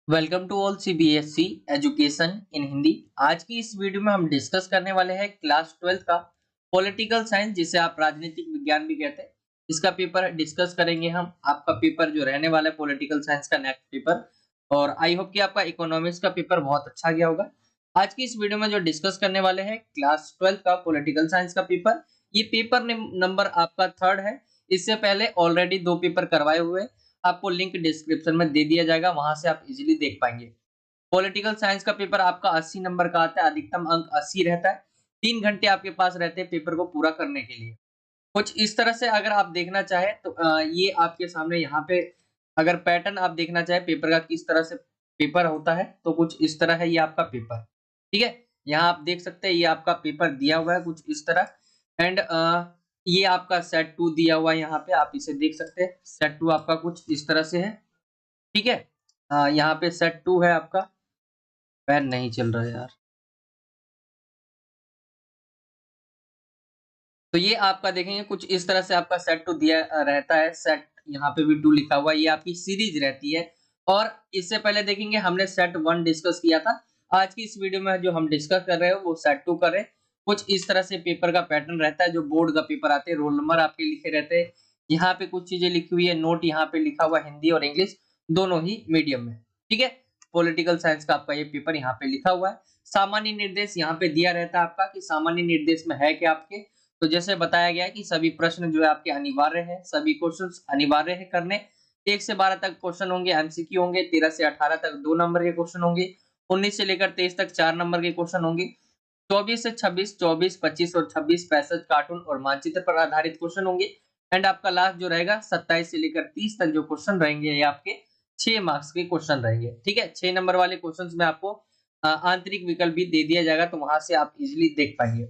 Welcome to all CBSE education in Hindi. आज की इस वीडियो में हम डिस्कस करने वाले हैं क्लास 12 का पॉलिटिकल साइंस, जिसे आप राजनीतिक विज्ञान भी कहते हैं। इसका पेपर डिस्कस करेंगे हम। आपका पेपर जो रहने वाला है पॉलिटिकल साइंस का नेक्स्ट पेपर, और आई होप कि आपका इकोनॉमिक्स का पेपर बहुत अच्छा गया होगा। आज की इस वीडियो में जो डिस्कस करने वाले हैं क्लास 12 का पॉलिटिकल साइंस का पेपर, ये पेपर नंबर आपका थर्ड है। इससे पहले ऑलरेडी 2 पेपर करवाए हुए हैं। आपको लिंक डिस्क्रिप्शन में दे दिया जाएगा, वहां से आप इजीली देख पाएंगे। पॉलिटिकल साइंस का पेपर आपका 80 नंबर का आता है, अधिकतम अंक 80 रहता है। 3 घंटे आपके पास रहते हैं पेपर को पूरा करने के लिए। कुछ इस तरह से अगर आप देखना चाहें तो ये आपके सामने यहाँ पे अगर पैटर्न आप देखना चाहें पेपर का, किस तरह से पेपर होता है, तो कुछ इस तरह है ये आपका पेपर। ठीक है, यहाँ आप देख सकते हैं ये आपका पेपर दिया हुआ है कुछ इस तरह। एंड ये आपका सेट 2 दिया हुआ है, यहाँ पे आप इसे देख सकते हैं। सेट 2 आपका कुछ इस तरह से है। ठीक है, यहाँ पे सेट 2 है आपका। पैन नहीं चल रहा है यार। तो ये आपका देखेंगे कुछ इस तरह से आपका सेट 2 दिया रहता है। सेट यहाँ पे भी 2 लिखा हुआ है, ये आपकी सीरीज रहती है। और इससे पहले देखेंगे हमने सेट 1 डिस्कस किया था। आज की इस वीडियो में जो हम डिस्कस कर रहे हैं वो सेट 2 कर रहे हैं। कुछ इस तरह से पेपर का पैटर्न रहता है। जो बोर्ड का पेपर आते हैं, रोल नंबर आपके लिखे रहते हैं। यहाँ पे कुछ चीजें लिखी हुई है, नोट यहाँ पे लिखा हुआ हिंदी और इंग्लिश दोनों ही मीडियम में। ठीक है, पॉलिटिकल साइंस का आपका ये पेपर यहाँ पे लिखा हुआ है। सामान्य निर्देश यहाँ पे दिया रहता है आपका कि सामान्य निर्देश में है क्या आपके। तो जैसे बताया गया है कि सभी प्रश्न जो है आपके अनिवार्य है, सभी क्वेश्चंस अनिवार्य है करने। 1 से 12 तक क्वेश्चन होंगे, एमसीक्यू होंगे। 13 से 18 तक 2 नंबर के क्वेश्चन होंगे। 19 से लेकर 23 तक 4 नंबर के क्वेश्चन होंगे। 24 से 26, 24, 25 और 26 पैसेज, कार्टून और मानचित्र पर आधारित क्वेश्चन होंगे। एंड आपका लास्ट जो रहेगा 27 से लेकर 30 तक जो क्वेश्चन रहेंगे ये आपके 6 मार्क्स के क्वेश्चन रहेंगे। ठीक है, 6 नंबर वाले क्वेश्चंस में आपको आंतरिक विकल्प भी दे दिया जाएगा, तो वहां से आप इजीली देख पाएंगे।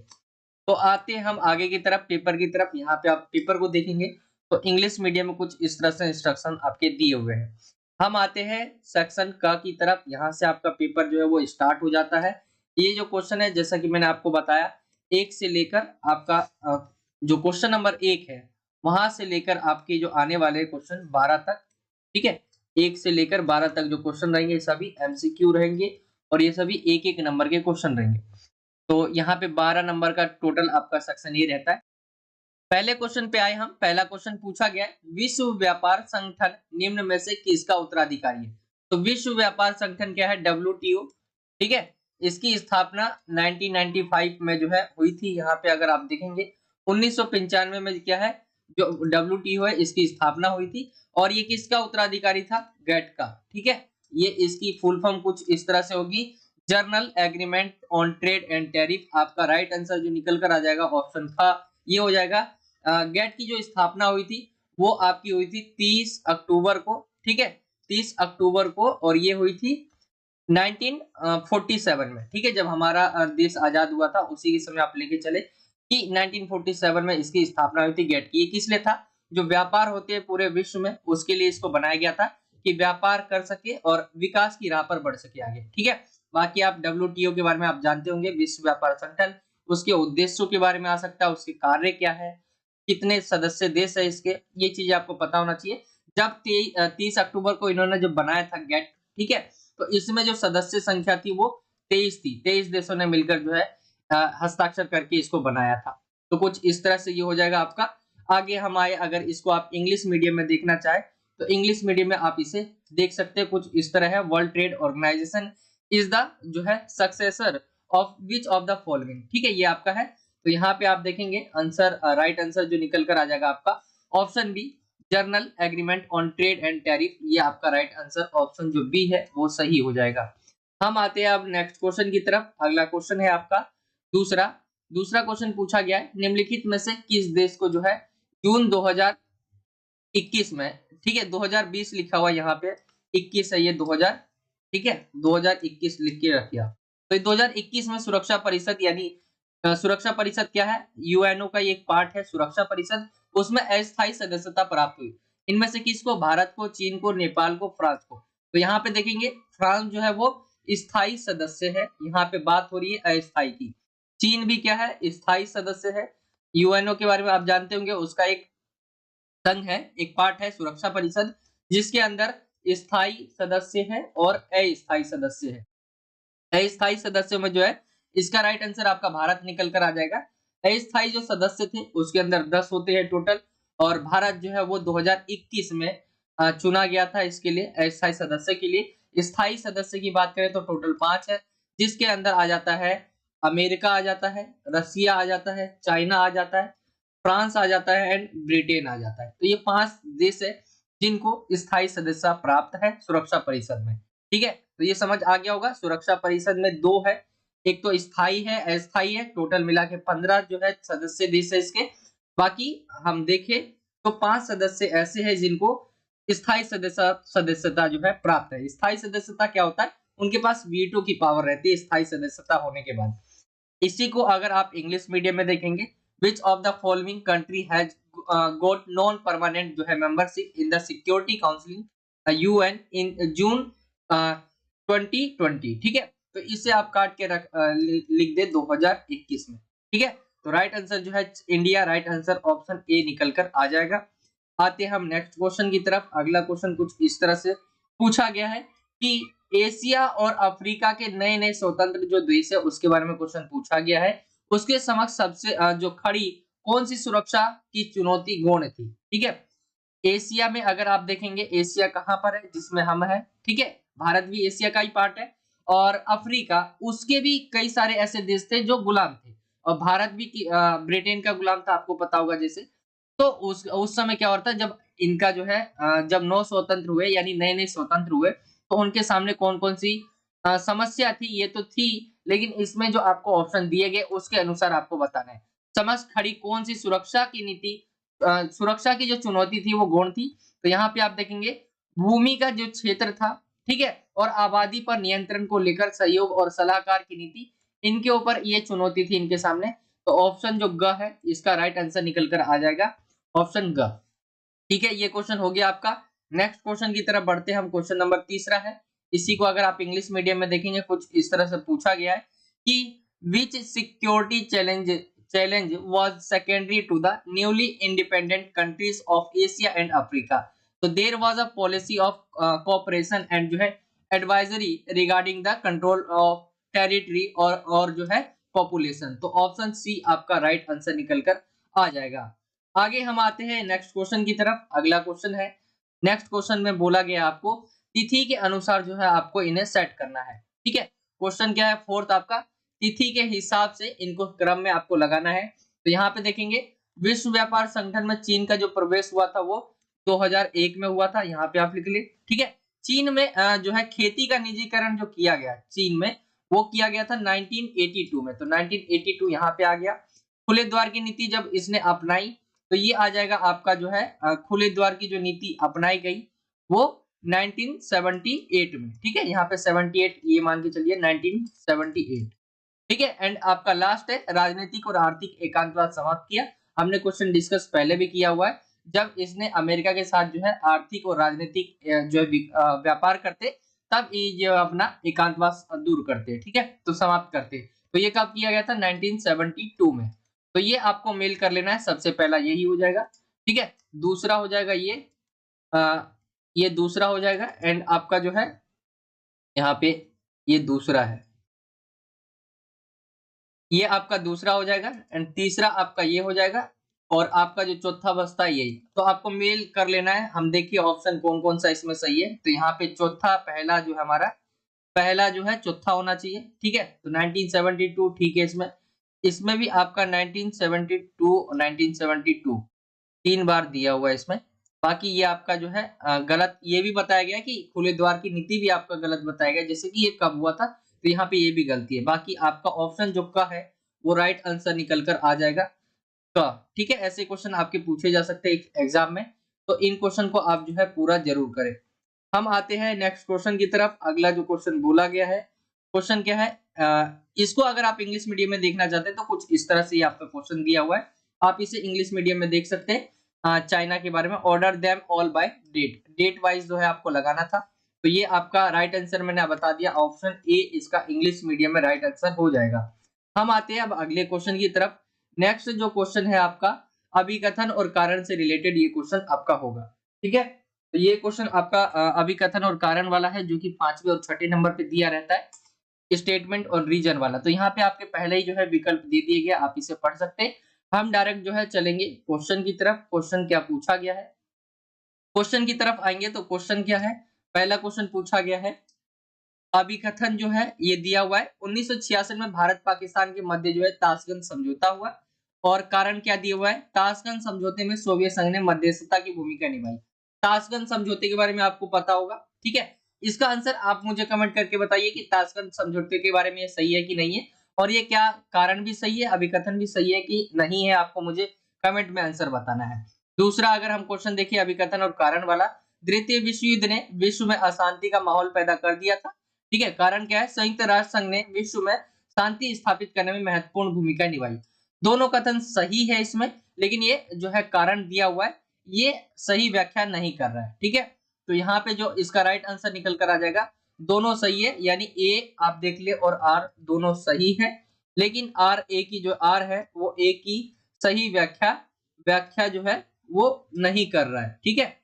तो आते हैं हम आगे की तरफ, पेपर की तरफ। यहाँ पे आप पेपर को देखेंगे तो इंग्लिश मीडियम में कुछ इस तरह से इंस्ट्रक्शन आपके दिए हुए हैं। हम आते हैं सेक्शन क की तरफ। यहाँ से आपका पेपर जो है वो स्टार्ट हो जाता है। ये जो क्वेश्चन है, जैसा कि मैंने आपको बताया, 1 से लेकर आपका जो क्वेश्चन नंबर 1 है, वहां से लेकर आपके जो आने वाले क्वेश्चन 12 तक। ठीक है, 1 से लेकर 12 तक जो क्वेश्चन रहेंगे सभी एमसीक्यू रहेंगे, और ये सभी एक एक नंबर के क्वेश्चन रहेंगे। तो यहाँ पे 12 नंबर का टोटल आपका सेक्शन ये रहता है। पहले क्वेश्चन पे आए हम। पहला क्वेश्चन पूछा गया है, विश्व व्यापार संगठन निम्न में से किसका उत्तराधिकारी है। तो विश्व व्यापार संगठन क्या है, डब्ल्यूटीओ। ठीक है, इसकी स्थापना 1995 में जो है हुई थी। यहाँ पे अगर आप देखेंगे 1995 में क्या है, जो डब्ल्यूटीओ है इसकी स्थापना हुई थी। और ये किसका उत्तराधिकारी था, गेट का। ठीक है, ये इसकी फुल फॉर्म कुछ इस तरह से होगी, journal agreement on trade and tariff. आपका राइट आंसर जो निकल कर आ जाएगा ऑप्शन का ये हो जाएगा। गेट की जो स्थापना हुई थी वो आपकी हुई थी 30 अक्टूबर को। ठीक है, 30 अक्टूबर को, और ये हुई थी 1947 में। ठीक है, जब हमारा देश आजाद हुआ था उसी के समय आप लेके चले कि 1947 में इसकी स्थापना हुई थी गेट की। ये किस लिए था, जो व्यापार होते हैं पूरे विश्व में उसके लिए इसको बनाया गया था, कि व्यापार कर सके और विकास की राह पर बढ़ सके आगे। ठीक है, बाकी आप डब्ल्यूटीओ के बारे में आप जानते होंगे, विश्व व्यापार संगठन। उसके उद्देश्यों के बारे में आ सकता है, उसके कार्य क्या है, कितने सदस्य देश है इसके, ये चीज आपको पता होना चाहिए। जब 30 अक्टूबर को इन्होंने जो बनाया था गेट, ठीक है, तो इसमें जो सदस्य संख्या थी वो 23 थी। 23 देशों ने मिलकर जो है हस्ताक्षर करके इसको बनाया था। तो कुछ इस तरह से ये हो जाएगा आपका। आगे हम आए, अगर इसको आप इंग्लिश मीडियम में देखना चाहे तो इंग्लिश मीडियम में आप इसे देख सकते हैं। कुछ इस तरह है, world trade organization is the जो है successor of which of the following. ठीक है, ये आपका है। तो यहाँ पे आप देखेंगे आंसर, राइट आंसर जो निकल कर आ जाएगा आपका option B, general agreement on trade and tariff. ये आपका राइट आंसर ऑप्शन जो बी है वो सही हो जाएगा। हम आते हैं अब नेक्स्ट क्वेश्चन की तरफ। अगला क्वेश्चन है आपका दूसरा। दूसरा क्वेश्चन पूछा गया है, निम्नलिखित में से किस देश को जो है जून 2021 में, ठीक है 2020 लिखा हुआ यहाँ पे, 21 है ये 2000, ठीक है 2021 लिख के रखिए। तो 2021 में सुरक्षा परिषद, यानी सुरक्षा परिषद क्या है, यूएनओ का एक पार्ट है सुरक्षा परिषद, उसमें अस्थायी सदस्यता प्राप्त हुई। इनमें से किसको, भारत को, चीन को, नेपाल को, फ्रांस को। तो यहाँ पे देखेंगे फ्रांस जो है वो स्थायी सदस्य है। यहाँ पे बात हो रही है अस्थायी की। चीन भी क्या है, स्थायी सदस्य है। यूएनओ के बारे में आप जानते होंगे, उसका एक संघ है, एक पार्ट है सुरक्षा परिषद, जिसके अंदर स्थायी सदस्य है और अस्थायी सदस्य है। अस्थायी सदस्य में जो है इसका राइट आंसर आपका भारत निकल कर आ जाएगा। अस्थायी जो सदस्य थे उसके अंदर 10 होते हैं टोटल, और भारत जो है वो 2021 में चुना गया था इसके लिए, अस्थायी सदस्य के लिए। स्थायी सदस्य की बात करें तो टोटल 5 है, जिसके अंदर आ जाता है अमेरिका आ जाता है, रसिया आ जाता है, चाइना आ जाता है, फ्रांस आ जाता है एंड ब्रिटेन आ जाता है। तो ये 5 देश है जिनको स्थायी सदस्यता प्राप्त है सुरक्षा परिषद में। ठीक है, तो ये समझ आ गया होगा। सुरक्षा परिषद में 2 है, एक तो स्थायी है, अस्थायी है, टोटल मिला के 15 जो है सदस्य देश है इसके। बाकी हम देखें तो 5 सदस्य ऐसे हैं जिनको स्थायी सदस्यता जो है प्राप्त है। स्थायी सदस्यता क्या होता है? उनके पास वीटो की पावर रहती है स्थायी सदस्यता होने के बाद। इसी को अगर आप इंग्लिश मीडियम में देखेंगे, which of the following country has got non permanent जो है membership in the security council UN in June 2020। ठीक है, तो इसे आप काट के लिख दे 2021 में। ठीक है, तो राइट आंसर जो है India, right answer option A निकल कर आ जाएगा। आते हैं हम नेक्स्ट क्वेश्चन की तरफ। अगला क्वेश्चन कुछ इस तरह से पूछा गया है कि एशिया और अफ्रीका के नए नए स्वतंत्र जो देश है उसके बारे में क्वेश्चन पूछा गया है। उसके समक्ष सबसे जो खड़ी कौन सी सुरक्षा की चुनौती गौण थी? ठीक है, एशिया में अगर आप देखेंगे, एशिया कहां पर है? जिसमें हम है। ठीक है, भारत भी एशिया का ही पार्ट है, और अफ्रीका उसके भी कई सारे ऐसे देश थे जो गुलाम थे, और भारत भी ब्रिटेन का गुलाम था, आपको पता होगा जैसे। तो उस समय क्या होता है, जब इनका जो है जब नौ स्वतंत्र हुए यानी नए नए स्वतंत्र हुए, तो उनके सामने कौन कौन सी समस्या थी ये तो थी, लेकिन इसमें जो आपको ऑप्शन दिए गए उसके अनुसार आपको बताना है समझ खड़ी कौन सी सुरक्षा की नीति, सुरक्षा की जो चुनौती थी वो गौण थी। तो यहाँ पे आप देखेंगे भूमि का जो क्षेत्र था, ठीक है, और आबादी पर नियंत्रण को लेकर सहयोग और सलाहकार की नीति, इनके ऊपर ये चुनौती थी इनके सामने। तो ऑप्शन जो ग है इसका राइट आंसर निकल कर आ जाएगा, ऑप्शन ग। ठीक है, ये क्वेश्चन हो गया आपका। नेक्स्ट क्वेश्चन की तरफ बढ़ते हैं हम। क्वेश्चन नंबर 3 है। इसी को अगर आप इंग्लिश मीडियम में देखेंगे कुछ इस तरह से पूछा गया है कि which security challenge was secondary to the newly independent countries of Asia and Africa. तो there was a policy of cooperation and जो है advisory regarding the control of territory और जो है पॉपुलेशन। तो ऑप्शन सी आपका राइट आंसर निकल कर आ जाएगा। आगे हम आते हैं नेक्स्ट क्वेश्चन की तरफ। अगला क्वेश्चन है, नेक्स्ट क्वेश्चन में बोला गया आपको तिथि के अनुसार जो है आपको इन्हें सेट करना है। ठीक है, क्वेश्चन क्या है? फोर्थ आपका, तिथि के हिसाब से इनको क्रम में आपको लगाना है। तो यहाँ पे देखेंगे विश्व व्यापार संगठन में चीन का जो प्रवेश हुआ था वो 2001 में हुआ था, यहाँ पे आप लिख लिए। ठीक है, चीन में जो है खेती का निजीकरण जो किया गया चीन में, वो किया गया था 1982 में। तो 1982 यहाँ पे आ गया। खुले द्वार की नीति जब इसने अपनाई, तो ये आ जाएगा आपका जो है खुले द्वार की जो नीति अपनाई गई वो 1978 में। ठीक है, यहाँ पे 78 ये मान के चलिए 1978। ठीक है, एंड आपका लास्ट है राजनीतिक और आर्थिक एकांतवाद समाप्त किया। हमने क्वेश्चन डिस्कस पहले भी किया हुआ है, जब इसने अमेरिका के साथ जो है आर्थिक और राजनीतिक जो व्यापार करते, तब ये जो अपना एकांतवाद दूर करते। ठीक है, तो समाप्त करते। तो ये कब किया गया था? 1972 में। तो ये आपको मेल कर लेना है, सबसे पहला यही हो जाएगा। ठीक है, दूसरा हो जाएगा ये दूसरा हो जाएगा, एंड आपका जो है यहाँ पे ये दूसरा है, ये आपका दूसरा हो जाएगा, एंड तीसरा आपका ये हो जाएगा, और आपका जो चौथा बचता है यही। तो आपको मेल कर लेना है। हम देखिए ऑप्शन कौन कौन सा इसमें सही है। तो यहाँ पे चौथा पहला जो है हमारा, पहला जो है चौथा होना चाहिए। ठीक है, तो 1972 ठीक है। इसमें भी आपका 1972 1972 3 बार दिया हुआ है इसमें। बाकी ये आपका जो है गलत, ये भी बताया गया कि खुले द्वार की नीति भी आपका गलत बताया गया, जैसे कि ये कब हुआ था, तो यहाँ पे ये भी गलती है। बाकी आपका ऑप्शन जो का है वो राइट आंसर निकल कर आ जाएगा का। ठीक है, ऐसे क्वेश्चन आपके पूछे जा सकते हैं एग्जाम में, तो इन क्वेश्चन को आप जो है पूरा जरूर करें। हम आते हैं नेक्स्ट क्वेश्चन की तरफ। अगला जो क्वेश्चन बोला गया है, क्वेश्चन क्या है, इसको अगर आप इंग्लिश मीडियम में देखना चाहते हैं तो कुछ इस तरह से ही आपका क्वेश्चन दिया हुआ है, आप इसे इंग्लिश मीडियम में देख सकते हैं। चाइना के बारे में, order them all by date wise जो है आपको लगाना था। तो ये आपका राइट आंसर मैंने बता दिया, ऑप्शन ए इसका इंग्लिश मीडियम में राइट आंसर हो जाएगा। हम आते हैं अब अगले क्वेश्चन की तरफ। नेक्स्ट जो क्वेश्चन है आपका अभिकथन और कारण से रिलेटेड ये क्वेश्चन आपका होगा। ठीक है, तो ये क्वेश्चन आपका अभिकथन और कारण वाला है, जो कि 5वें और 6ठे नंबर पे दिया रहता है, स्टेटमेंट और रीजन वाला। तो यहाँ पे आपके पहले ही जो है विकल्प दे दिए गए, आप इसे पढ़ सकते हैं। हम डायरेक्ट जो है चलेंगे क्वेश्चन की तरफ। क्वेश्चन क्या पूछा गया है, क्वेश्चन की तरफ आएंगे तो क्वेश्चन क्या है, पहला क्वेश्चन पूछा गया है, अभिकथन जो है ये दिया हुआ है 1966 में भारत पाकिस्तान के मध्य जो है ताशकंद समझौता हुआ, और कारण क्या दिया हुआ है, ताशकंद समझौते में सोवियत संघ ने मध्यस्थता की भूमिका निभाई। ताशकंद समझौते के बारे में आपको पता होगा, ठीक है। इसका आंसर आप मुझे कमेंट करके बताइए कि ताशकंद समझौते के बारे में ये सही है कि नहीं है, और ये क्या कारण भी सही है, अभिकथन भी सही है कि नहीं है, आपको मुझे कमेंट में आंसर बताना है। दूसरा अगर हम क्वेश्चन देखिए अभिकथन और कारण वाला, द्वितीय विश्व युद्ध ने विश्व में अशांति का माहौल पैदा कर दिया था, ठीक है। कारण क्या है, संयुक्त राष्ट्र संघ ने विश्व में शांति स्थापित करने में महत्वपूर्ण भूमिका निभाई। दोनों कथन सही है इसमें, लेकिन ये जो है कारण दिया हुआ है ये सही व्याख्या नहीं कर रहा है, ठीक है। तो यहाँ पे जो इसका राइट आंसर निकल कर आ जाएगा, दोनों सही है, यानी ए आप देख ले और आर दोनों सही है, लेकिन आर ए की जो आर है वो ए की सही व्याख्या व्याख्या जो है वो नहीं कर रहा है, ठीक है।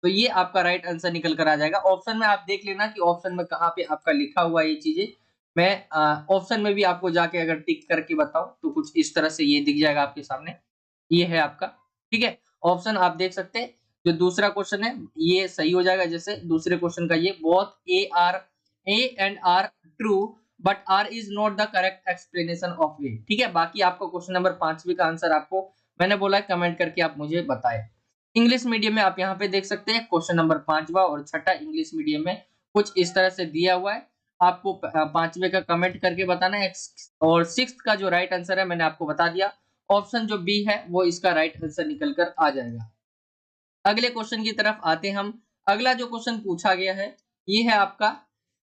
तो ये आपका राइट आंसर निकल कर आ जाएगा। ऑप्शन में आप देख लेना कि ऑप्शन में कहाँ पे आपका लिखा हुआ है ये चीजें। मैं ऑप्शन में भी आपको जाके अगर टिक करके बताऊं तो कुछ इस तरह से ये दिख जाएगा आपके सामने, ये है आपका, ठीक है। ऑप्शन आप देख सकते हैं, जो दूसरा क्वेश्चन है ये सही हो जाएगा, जैसे दूसरे क्वेश्चन का ये both A and R true but R is not the correct explanation of A, ठीक है। बाकी आपको क्वेश्चन नंबर 5 का आंसर आपको मैंने बोला है कमेंट करके आप मुझे बताएं। इंग्लिश मीडियम में आप यहाँ पे देख सकते हैं क्वेश्चन नंबर 5वां और 6ठा इंग्लिश मीडियम में कुछ इस तरह से दिया हुआ है, आपको 5वें का कमेंट करके बताना है, और 6th का जो राइट आंसर है मैंने आपको बता दिया, ऑप्शन जो बी है वो इसका राइट आंसर निकल कर आ जाएगा। अगले क्वेश्चन की तरफ आते हैं हम। अगला जो क्वेश्चन पूछा गया है ये है आपका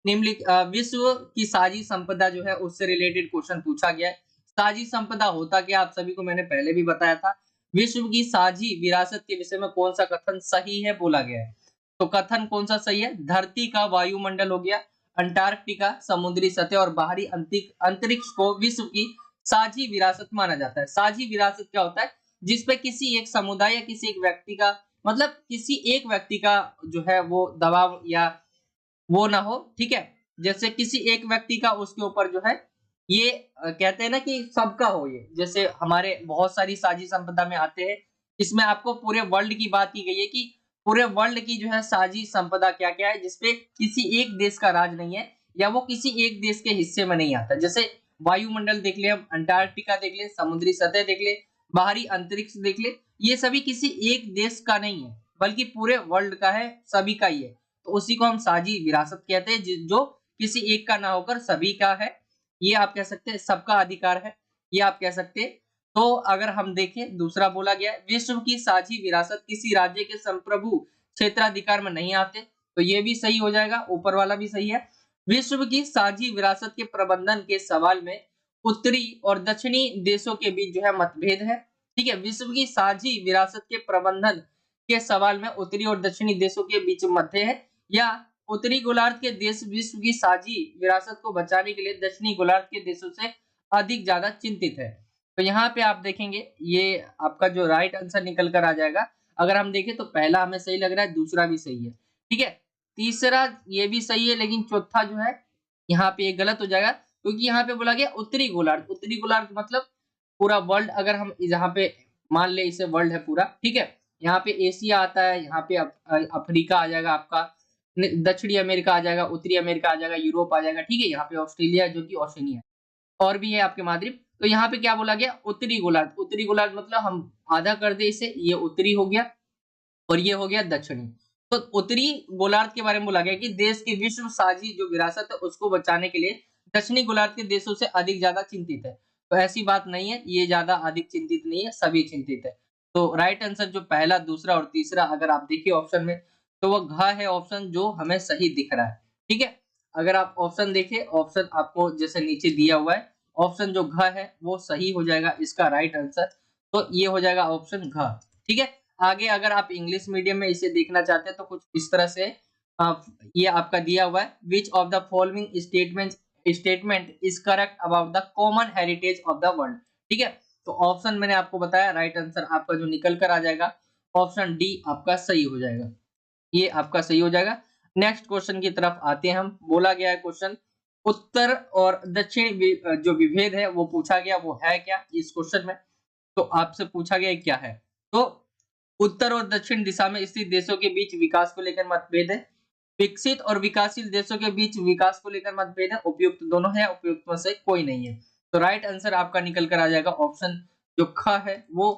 निम्नलिखित विश्व की साझी संपदा जो है उससे रिलेटेड क्वेश्चन पूछा गया है। साझी संपदा होता क्या, आप सभी को मैंने पहले भी बताया था। विश्व की साझी विरासत के विषय में कौन सा कथन सही है बोला गया है, तो कथन कौन सा सही है, धरती का वायुमंडल हो गया, अंटार्कटिका, समुद्री सतह और बाहरी अंतरिक्ष को विश्व की साझी विरासत माना जाता है। साझी विरासत क्या होता है, जिसपे किसी एक समुदाय या किसी एक व्यक्ति का, मतलब किसी एक व्यक्ति का जो है वो दबाव या वो ना हो, ठीक है। जैसे किसी एक व्यक्ति का उसके ऊपर जो है ये कहते हैं ना कि सबका हो, ये जैसे हमारे बहुत सारी साझी संपदा में आते हैं, इसमें आपको पूरे वर्ल्ड की बात की गई है कि पूरे वर्ल्ड की जो है साझी संपदा क्या क्या है, जिसपे किसी एक देश का राज नहीं है या वो किसी एक देश के हिस्से में नहीं आता। जैसे वायुमंडल देख ले, हम अंटार्कटिका देख ले, समुद्री सतह देख ले, बाहरी अंतरिक्ष देख ले, ये सभी किसी एक देश का नहीं है बल्कि पूरे वर्ल्ड का है, सभी का ही है। तो उसी को हम साझी विरासत कहते हैं, जो किसी एक का ना होकर सभी का है। ये आप कह सकते हैं सबका अधिकार है, ये आप कह सकते हैं। तो अगर हम देखें दूसरा बोला गया है विश्व की साझी विरासत किसी राज्य के संप्रभु क्षेत्राधिकार में नहीं आते, तो ये भी सही हो जाएगा, ऊपर वाला भी सही है। विश्व की साझी विरासत के प्रबंधन के सवाल में उत्तरी और दक्षिणी देशों के बीच जो है मतभेद है, ठीक है। विश्व की साझी विरासत के प्रबंधन के सवाल में उत्तरी और दक्षिणी देशों के बीच मध्य है, या उत्तरी गोलार्ध के देश विश्व की साझी विरासत को बचाने के लिए दक्षिणी गोलार्ध के देशों से अधिक ज्यादा चिंतित है। तो यहाँ पे आप देखेंगे ये आपका जो राइट आंसर निकल कर आ जाएगा। अगर हम देखें तो पहला हमें सही लग रहा है, दूसरा भी सही है, ठीक है। तीसरा ये भी सही है, लेकिन चौथा जो है यहाँ पे ये गलत हो जाएगा, क्योंकि यहाँ पे बोला गया उत्तरी गोलार्ध। उत्तरी गोलार्ध मतलब पूरा वर्ल्ड, अगर हम यहाँ पे मान ले इसे वर्ल्ड है पूरा, ठीक है। यहाँ पे एशिया आता है, यहाँ पे अफ्रीका आ जाएगा आपका, दक्षिणी अमेरिका आ जाएगा, उत्तरी अमेरिका आ जाएगा, यूरोप आ जाएगा, ठीक है। यहाँ पे ऑस्ट्रेलिया जो कि ओशिनिया और भी है आपके महाद्वीप। तो यहाँ पे क्या बोला गया, उत्तरी गोलार्ध। उत्तरी गोलार्ध मतलब हम आधा कर दे इसे, ये उत्तरी हो गया और ये हो गया दक्षिणी। तो उत्तरी गोलार्ध के बारे में बोला गया कि देश की विश्व साझी जो विरासत है उसको बचाने के लिए दक्षिणी गोलार्ध के देशों से अधिक ज्यादा चिंतित है। तो ऐसी बात नहीं है, ये ज्यादा अधिक चिंतित नहीं है, सभी चिंतित है। तो राइट आंसर जो पहला, दूसरा और तीसरा अगर आप देखिए ऑप्शन में, तो वो घ है ऑप्शन जो हमें सही दिख रहा है, ठीक है। अगर आप ऑप्शन देखें, ऑप्शन आपको जैसे नीचे दिया हुआ है, ऑप्शन जो घ है वो सही हो जाएगा इसका राइट आंसर। तो ये हो जाएगा ऑप्शन घ, ठीक है। आगे अगर आप इंग्लिश मीडियम में इसे देखना चाहते हैं तो कुछ इस तरह से ये आपका दिया हुआ है, विच of the following statement is correct about the common heritage of the world, ठीक है। तो ऑप्शन मैंने आपको बताया, राइट आंसर आपका जो निकल कर आ जाएगा ऑप्शन डी आपका सही हो जाएगा। ये आपका सही हो जाएगा। नेक्स्ट क्वेश्चन की तरफ आते हैं हम। बोला गया है क्वेश्चन उत्तर और दक्षिण जो विभेद है वो पूछा गया, वो है क्या इस क्वेश्चन में? तो आपसे पूछा गया क्या है? तो उत्तर और दक्षिण दिशा में स्थित देशों के बीच विकास को लेकर मतभेद है। विकसित और विकासशील देशों के बीच विकास को लेकर मतभेद है। उपयुक्त दोनों है, उपयुक्त में से कोई नहीं है। तो राइट आंसर आपका निकल कर आ जाएगा ऑप्शन जो ख है वो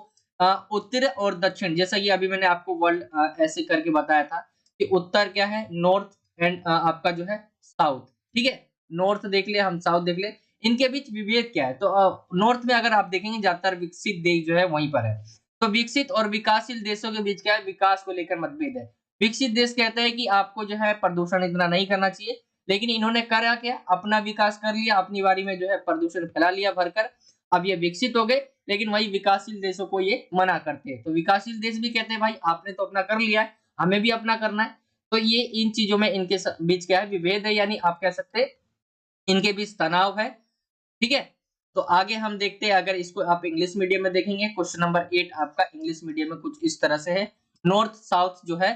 उत्तर और दक्षिण, जैसा कि अभी मैंने आपको वर्ल्ड ऐसे करके बताया था कि उत्तर क्या है, नॉर्थ, एंड आपका जो है साउथ। ठीक है, नॉर्थ देख ले, हम साउथ देख ले, इनके बीच विभेद क्या है? तो नॉर्थ में अगर आप देखेंगे ज्यादातर विकसित देश जो है वहीं पर है। तो विकसित और विकासशील देशों के बीच क्या है, विकास को लेकर मतभेद है। विकसित देश कहते हैं कि आपको जो है प्रदूषण इतना नहीं करना चाहिए, लेकिन इन्होंने करा क्या, अपना विकास कर लिया, अपनी बारी में जो है प्रदूषण फैला लिया भरकर। अब ये विकसित हो गए, लेकिन वही विकासशील देशों को ये मना करते हैं। तो विकासशील देश भी कहते हैं भाई आपने तो अपना कर लिया है, हमें भी अपना करना है। तो ये इन चीजों में इनके बीच क्या है, विभेद है, यानी आप कह सकते हैं इनके बीच तनाव है। ठीक है, तो आगे हम देखते हैं, अगर इसको आप इंग्लिश मीडियम में देखेंगे, क्वेश्चन नंबर 8 आपका इंग्लिश मीडियम में कुछ इस तरह से है। नॉर्थ साउथ जो है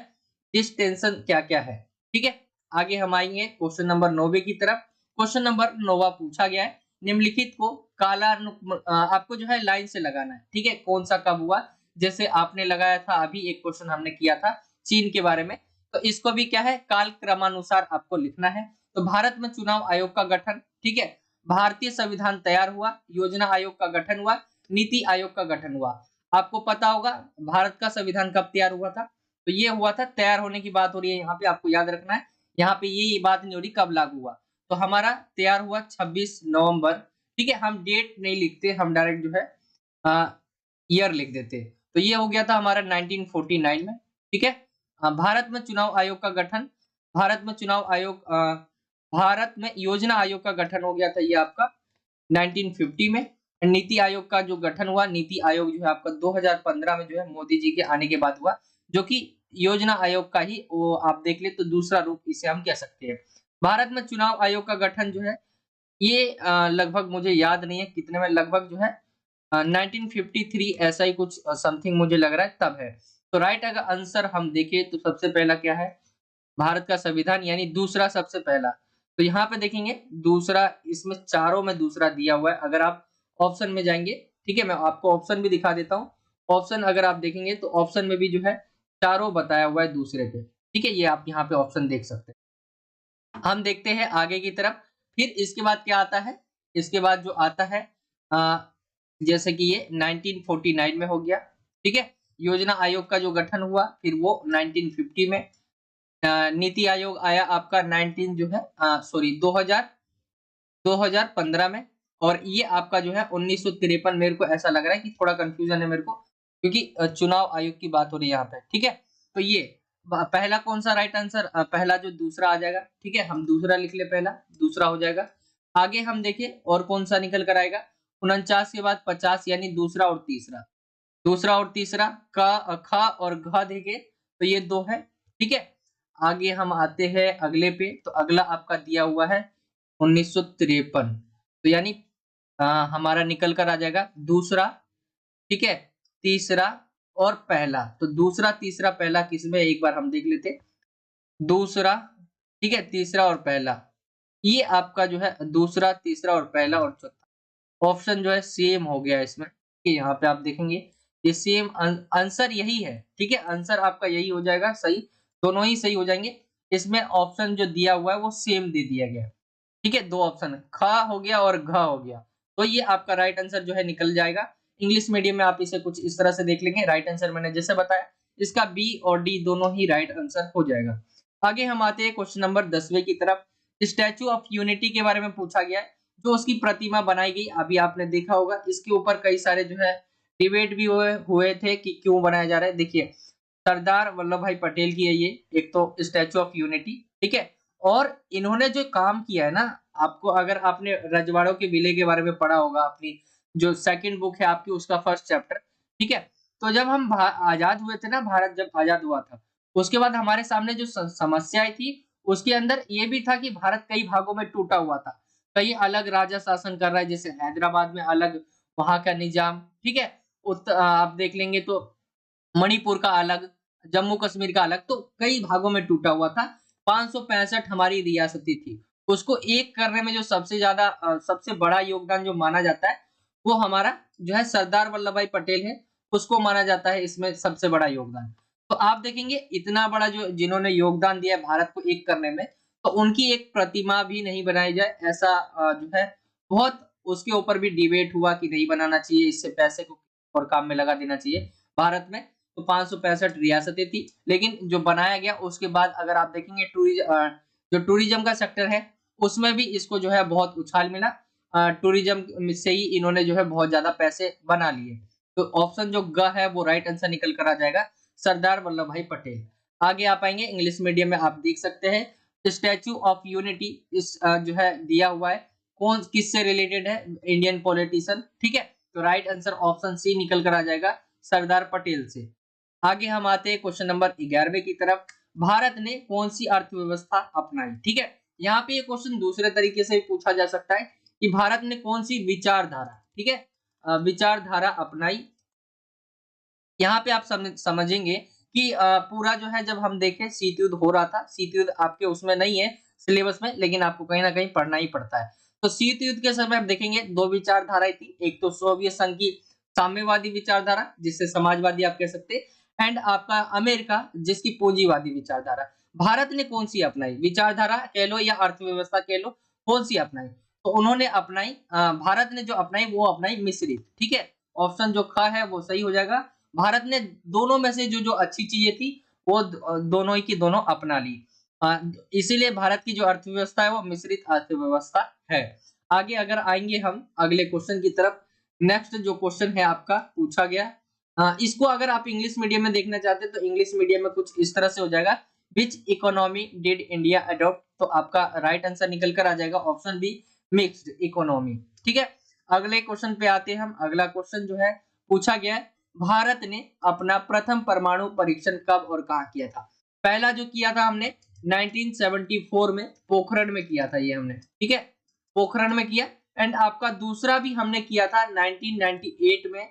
इस टेंशन क्या क्या है। ठीक है, आगे हम आएंगे क्वेश्चन नंबर 9 की तरफ। क्वेश्चन नंबर 9 पूछा गया है, निम्नलिखित को आपको जो है लाइन से लगाना है। ठीक है, कौन सा कब हुआ, जैसे आपने लगाया था अभी एक क्वेश्चन हमने किया था चीन के बारे में, तो इसको भी क्या है काल क्रमानुसार आपको लिखना है। तो भारत में चुनाव आयोग का गठन, ठीक है, भारतीय संविधान तैयार हुआ, योजना आयोग का गठन हुआ, नीति आयोग का गठन हुआ। आपको पता होगा भारत का संविधान कब तैयार हुआ था, तो ये हुआ था, तैयार होने की बात हो रही है यहाँ पे, आपको याद रखना है। यहाँ पे ये बात नहीं हो रही कब लागू हुआ, तो हमारा तैयार हुआ 26 नवंबर। ठीक है, हम डेट नहीं लिखते, हम डायरेक्ट जो है ईयर लिख देते। तो ये हो गया था हमारा 1949 में। ठीक है, भारत में चुनाव आयोग का गठन, भारत में चुनाव आयोग भारत में योजना आयोग का गठन हो गया था ये आपका 1950 में। नीति आयोग का जो गठन हुआ, नीति आयोग जो है आपका 2015 में जो है मोदी जी के आने के बाद हुआ, जो कि योजना आयोग का ही वो आप देख ले तो दूसरा रूप इसे हम कह सकते हैं। भारत में चुनाव आयोग का गठन जो है ये लगभग मुझे याद नहीं है कितने में, लगभग जो है 1953 ऐसा ही कुछ समथिंग मुझे लग रहा है तब है। तो राइट अगर आंसर हम देखें तो सबसे पहला क्या है, भारत का संविधान, यानी दूसरा सबसे पहला। तो यहाँ पे देखेंगे दूसरा, इसमें चारों में दूसरा दिया हुआ है। अगर आप ऑप्शन में जाएंगे, ठीक है, मैं आपको ऑप्शन भी दिखा देता हूँ। ऑप्शन अगर आप देखेंगे तो ऑप्शन में भी जो है चारों बताया हुआ है दूसरे पे। ठीक है, ये आप यहाँ पे ऑप्शन देख सकते हैं। हम देखते हैं आगे की तरफ। फिर इसके बाद क्या आता है, इसके बाद जो आता है जैसे कि ये 1949 में हो गया। ठीक है, योजना आयोग का जो गठन हुआ फिर वो 1950 में। नीति आयोग आया आपका 19 जो है सॉरी 2015 में। और ये आपका जो है 1953, मेरे को ऐसा लग रहा है कि थोड़ा कंफ्यूजन है मेरे को, क्योंकि चुनाव आयोग की बात हो रही है यहाँ पे। ठीक है, तो ये पहला कौन सा राइट आंसर, पहला जो दूसरा आ जाएगा। ठीक है, हम दूसरा लिख ले, पहला दूसरा हो जाएगा। आगे हम देखें और कौन सा निकल कर आएगा, 49 के बाद 50, यानी दूसरा और तीसरा, दूसरा और तीसरा का खा और घ देखे तो ये दो है। ठीक है, आगे हम आते हैं अगले पे, तो अगला आपका दिया हुआ है 1953, तो यानी हमारा निकल कर आ जाएगा दूसरा, ठीक है, तीसरा और पहला। तो दूसरा तीसरा पहला किसमें, एक बार हम देख लेते। दूसरा, ठीक है, तीसरा और पहला, ये आपका जो है दूसरा तीसरा और पहला और चौथा ऑप्शन जो है सेम हो गया इसमें। कि यहाँ पे आप देखेंगे ये सेम आंसर यही है। ठीक है, आंसर आपका यही हो जाएगा सही, दोनों ही सही हो जाएंगे। इसमें ऑप्शन जो दिया हुआ है वो सेम दे दिया गया। ठीक है, दो ऑप्शन ख हो गया और घ हो गया, तो ये आपका राइट आंसर जो है निकल जाएगा। इंग्लिश मीडियम में आप इसे कुछ इस तरह से देख लेंगे। राइट आंसर मैंने जैसे बताया, इसका बी और डी दोनों ही राइट आंसर हो जाएगा। आगे हम आते हैं क्वेश्चन नंबर 10वें की तरफ। स्टैचू ऑफ यूनिटी के बारे में पूछा गया है, जो उसकी प्रतिमा बनाई गई, अभी आपने देखा होगा। इसके ऊपर कई सारे जो है डिबेट भी हुए थे कि क्यों बनाया जा रहा है। देखिए, सरदार वल्लभ भाई पटेल की है ये एक तो स्टैचू ऑफ यूनिटी। ठीक है, और इन्होंने जो काम किया है ना, आपको अगर आपने रजवाड़ों के विलय के बारे में पढ़ा होगा, अपनी जो सेकंड बुक है आपकी उसका फर्स्ट चैप्टर। ठीक है, तो जब हम आजाद हुए थे ना, भारत जब आजाद हुआ था, उसके बाद हमारे सामने जो समस्याएं थी, उसके अंदर ये भी था कि भारत कई भागों में टूटा हुआ था। कई अलग राजा शासन कर रहा है, जैसे हैदराबाद में अलग वहां का निजाम। ठीक है, आप देख लेंगे तो मणिपुर का अलग, जम्मू कश्मीर का अलग, तो कई भागों में टूटा हुआ था। 565 हमारी रियासतें थी। उसको एक करने में जो सबसे ज्यादा सबसे बड़ा योगदान जो माना जाता है, वो हमारा जो है सरदार वल्लभ भाई पटेल है, उसको माना जाता है इसमें सबसे बड़ा योगदान। तो आप देखेंगे इतना बड़ा जो जिन्होंने योगदान दिया है भारत को एक करने में, तो उनकी एक प्रतिमा भी नहीं बनाई जाए, ऐसा जो है बहुत उसके ऊपर भी डिबेट हुआ कि नहीं बनाना चाहिए, इससे पैसे को और काम में लगा देना चाहिए। भारत में तो 565 रियासतें थी, लेकिन जो बनाया गया उसके बाद अगर आप देखेंगे जो टूरिज्म का सेक्टर है, उसमें भी इसको जो है बहुत उछाल मिला। टूरिज्म से ही इन्होंने जो है बहुत ज्यादा पैसे बना लिए। तो ऑप्शन जो ग है वो राइट आंसर निकल कर आ जाएगा, सरदार वल्लभ भाई पटेल। आगे आ पाएंगे इंग्लिश मीडियम में, आप देख सकते हैं स्टैच्यू ऑफ यूनिटी इस जो है दिया हुआ है, कौन किससे रिलेटेड है, इंडियन पॉलिटिशियन, ठीक है। तो राइट आंसर ऑप्शन सी निकल कर आ जाएगा, सरदार पटेल से। आगे हम आते हैं क्वेश्चन नंबर 11वें की तरफ। भारत ने कौन सी अर्थव्यवस्था अपनाई, ठीक है। यहाँ पे ये क्वेश्चन दूसरे तरीके से पूछा जा सकता है कि भारत ने कौन सी विचारधारा, ठीक है, विचारधारा अपनाई। यहाँ पे आप समझेंगे कि पूरा जो है जब हम देखें शीत युद्ध हो रहा था, शीत युद्ध आपके उसमें नहीं है सिलेबस में, लेकिन आपको कहीं ना कहीं पढ़ना ही पड़ता है। तो शीत युद्ध के समय आप देखेंगे दो विचारधाराएं थी, एक तो सोवियत संघ की साम्यवादी विचारधारा जिससे समाजवादी आप कह सकते हैं, एंड आपका अमेरिका जिसकी पूंजीवादी विचारधारा। भारत ने कौन सी अपनाई, विचारधारा कह लो या अर्थव्यवस्था कह लो, कौन सी अपनाई? तो उन्होंने अपनाई भारत ने जो अपनाई वो अपनाई मिश्रित, ठीक है। ऑप्शन जो ख है वो सही हो जाएगा। भारत ने दोनों में से जो जो अच्छी चीजें थी वो दोनों ही की दोनों अपना ली। इसीलिए भारत की जो अर्थव्यवस्था है वो मिश्रित अर्थव्यवस्था है। आगे अगर आएंगे हम अगले क्वेश्चन की तरफ, नेक्स्ट जो क्वेश्चन है आपका पूछा गया, इसको अगर आप इंग्लिश मीडियम में देखना चाहते हैं तो इंग्लिश मीडियम में कुछ इस तरह से हो जाएगा, विच इकोनॉमी डिड इंडिया अडॉप्ट। तो आपका राइट आंसर निकल कर आ जाएगा ऑप्शन बी, मिक्स्ड इकोनॉमी, ठीक है। अगले क्वेश्चन पे आते हैं हम। अगला क्वेश्चन जो है पूछा गया है, भारत ने अपना प्रथम परमाणु परीक्षण कब और कहां किया था? पहला जो किया था हमने 1974 में पोखरण में किया था, ये हमने, ठीक है, पोखरण में किया। एंड आपका दूसरा भी हमने किया था 1998 में,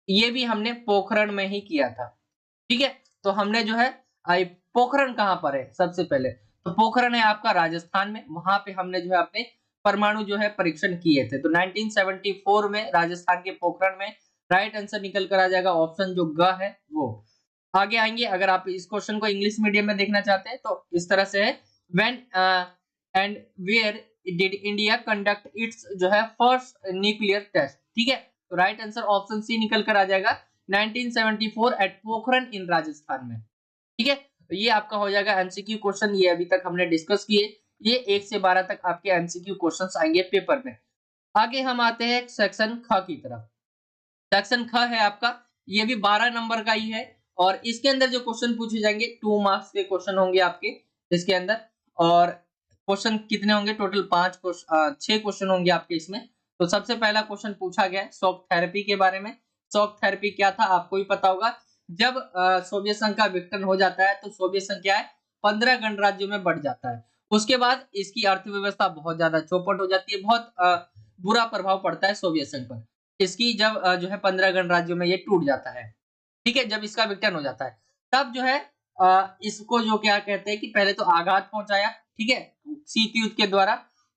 ये भी हमने पोखरण में ही किया था, ठीक है। तो हमने जो है पोखरण कहां पर है सबसे पहले, तो पोखरण है आपका राजस्थान में, वहां पे हमने जो है अपने परमाणु जो है परीक्षण किए थे। तो 1974 में राजस्थान के पोखरण में, राइट आंसर निकल कर आ जाएगा ऑप्शन जो ग है वो। आगे आएंगे अगर आप इस क्वेश्चन को इंग्लिश मीडियम में देखना चाहते हैं तो इस तरह से है, when and where did India conduct its जो है फर्स्ट न्यूक्लियर टेस्ट, ठीक है। तो राइट आंसर ऑप्शन सी निकल कर आ जाएगा 1974 एट पोखरण इन राजस्थान में, ठीक है। तो ये आपका हो जाएगा एमसीक्यू क्वेश्चन, ये अभी तक हमने डिस्कस किए, ये 1 से 12 तक आपके एमसीक्यू क्वेश्चंस आएंगे पेपर में। आगे हम आते हैं सेक्शन ख की तरफ। सेक्शन ख है आपका, ये भी 12 नंबर का ही है, और इसके अंदर जो क्वेश्चन पूछे जाएंगे 2 मार्क्स के क्वेश्चन होंगे आपके इसके अंदर। और क्वेश्चन कितने होंगे टोटल? 6 क्वेश्चन होंगे आपके इसमें। तो सबसे पहला क्वेश्चन पूछा गया है शॉक थेरेपी के बारे में। शॉक थेरेपी क्या था आपको ही पता होगा, जब सोवियत संघ का विघटन हो जाता है तो सोवियत संघ क्या है 15 गणराज्यों में बढ़ जाता है। उसके बाद इसकी अर्थव्यवस्था बहुत ज्यादा चौपट हो जाती है, बहुत बुरा प्रभाव पड़ता है सोवियत संघ पर। इसकी जब जो है 15 गणराज्यों में ये टूट जाता है, ठीक है, जब इसका विघटन हो जाता है, तब जो है इसको जो क्या कहते हैं कि पहले तो आघात पहुंचाया, ठीक है, शीत युद्ध के द्वारा।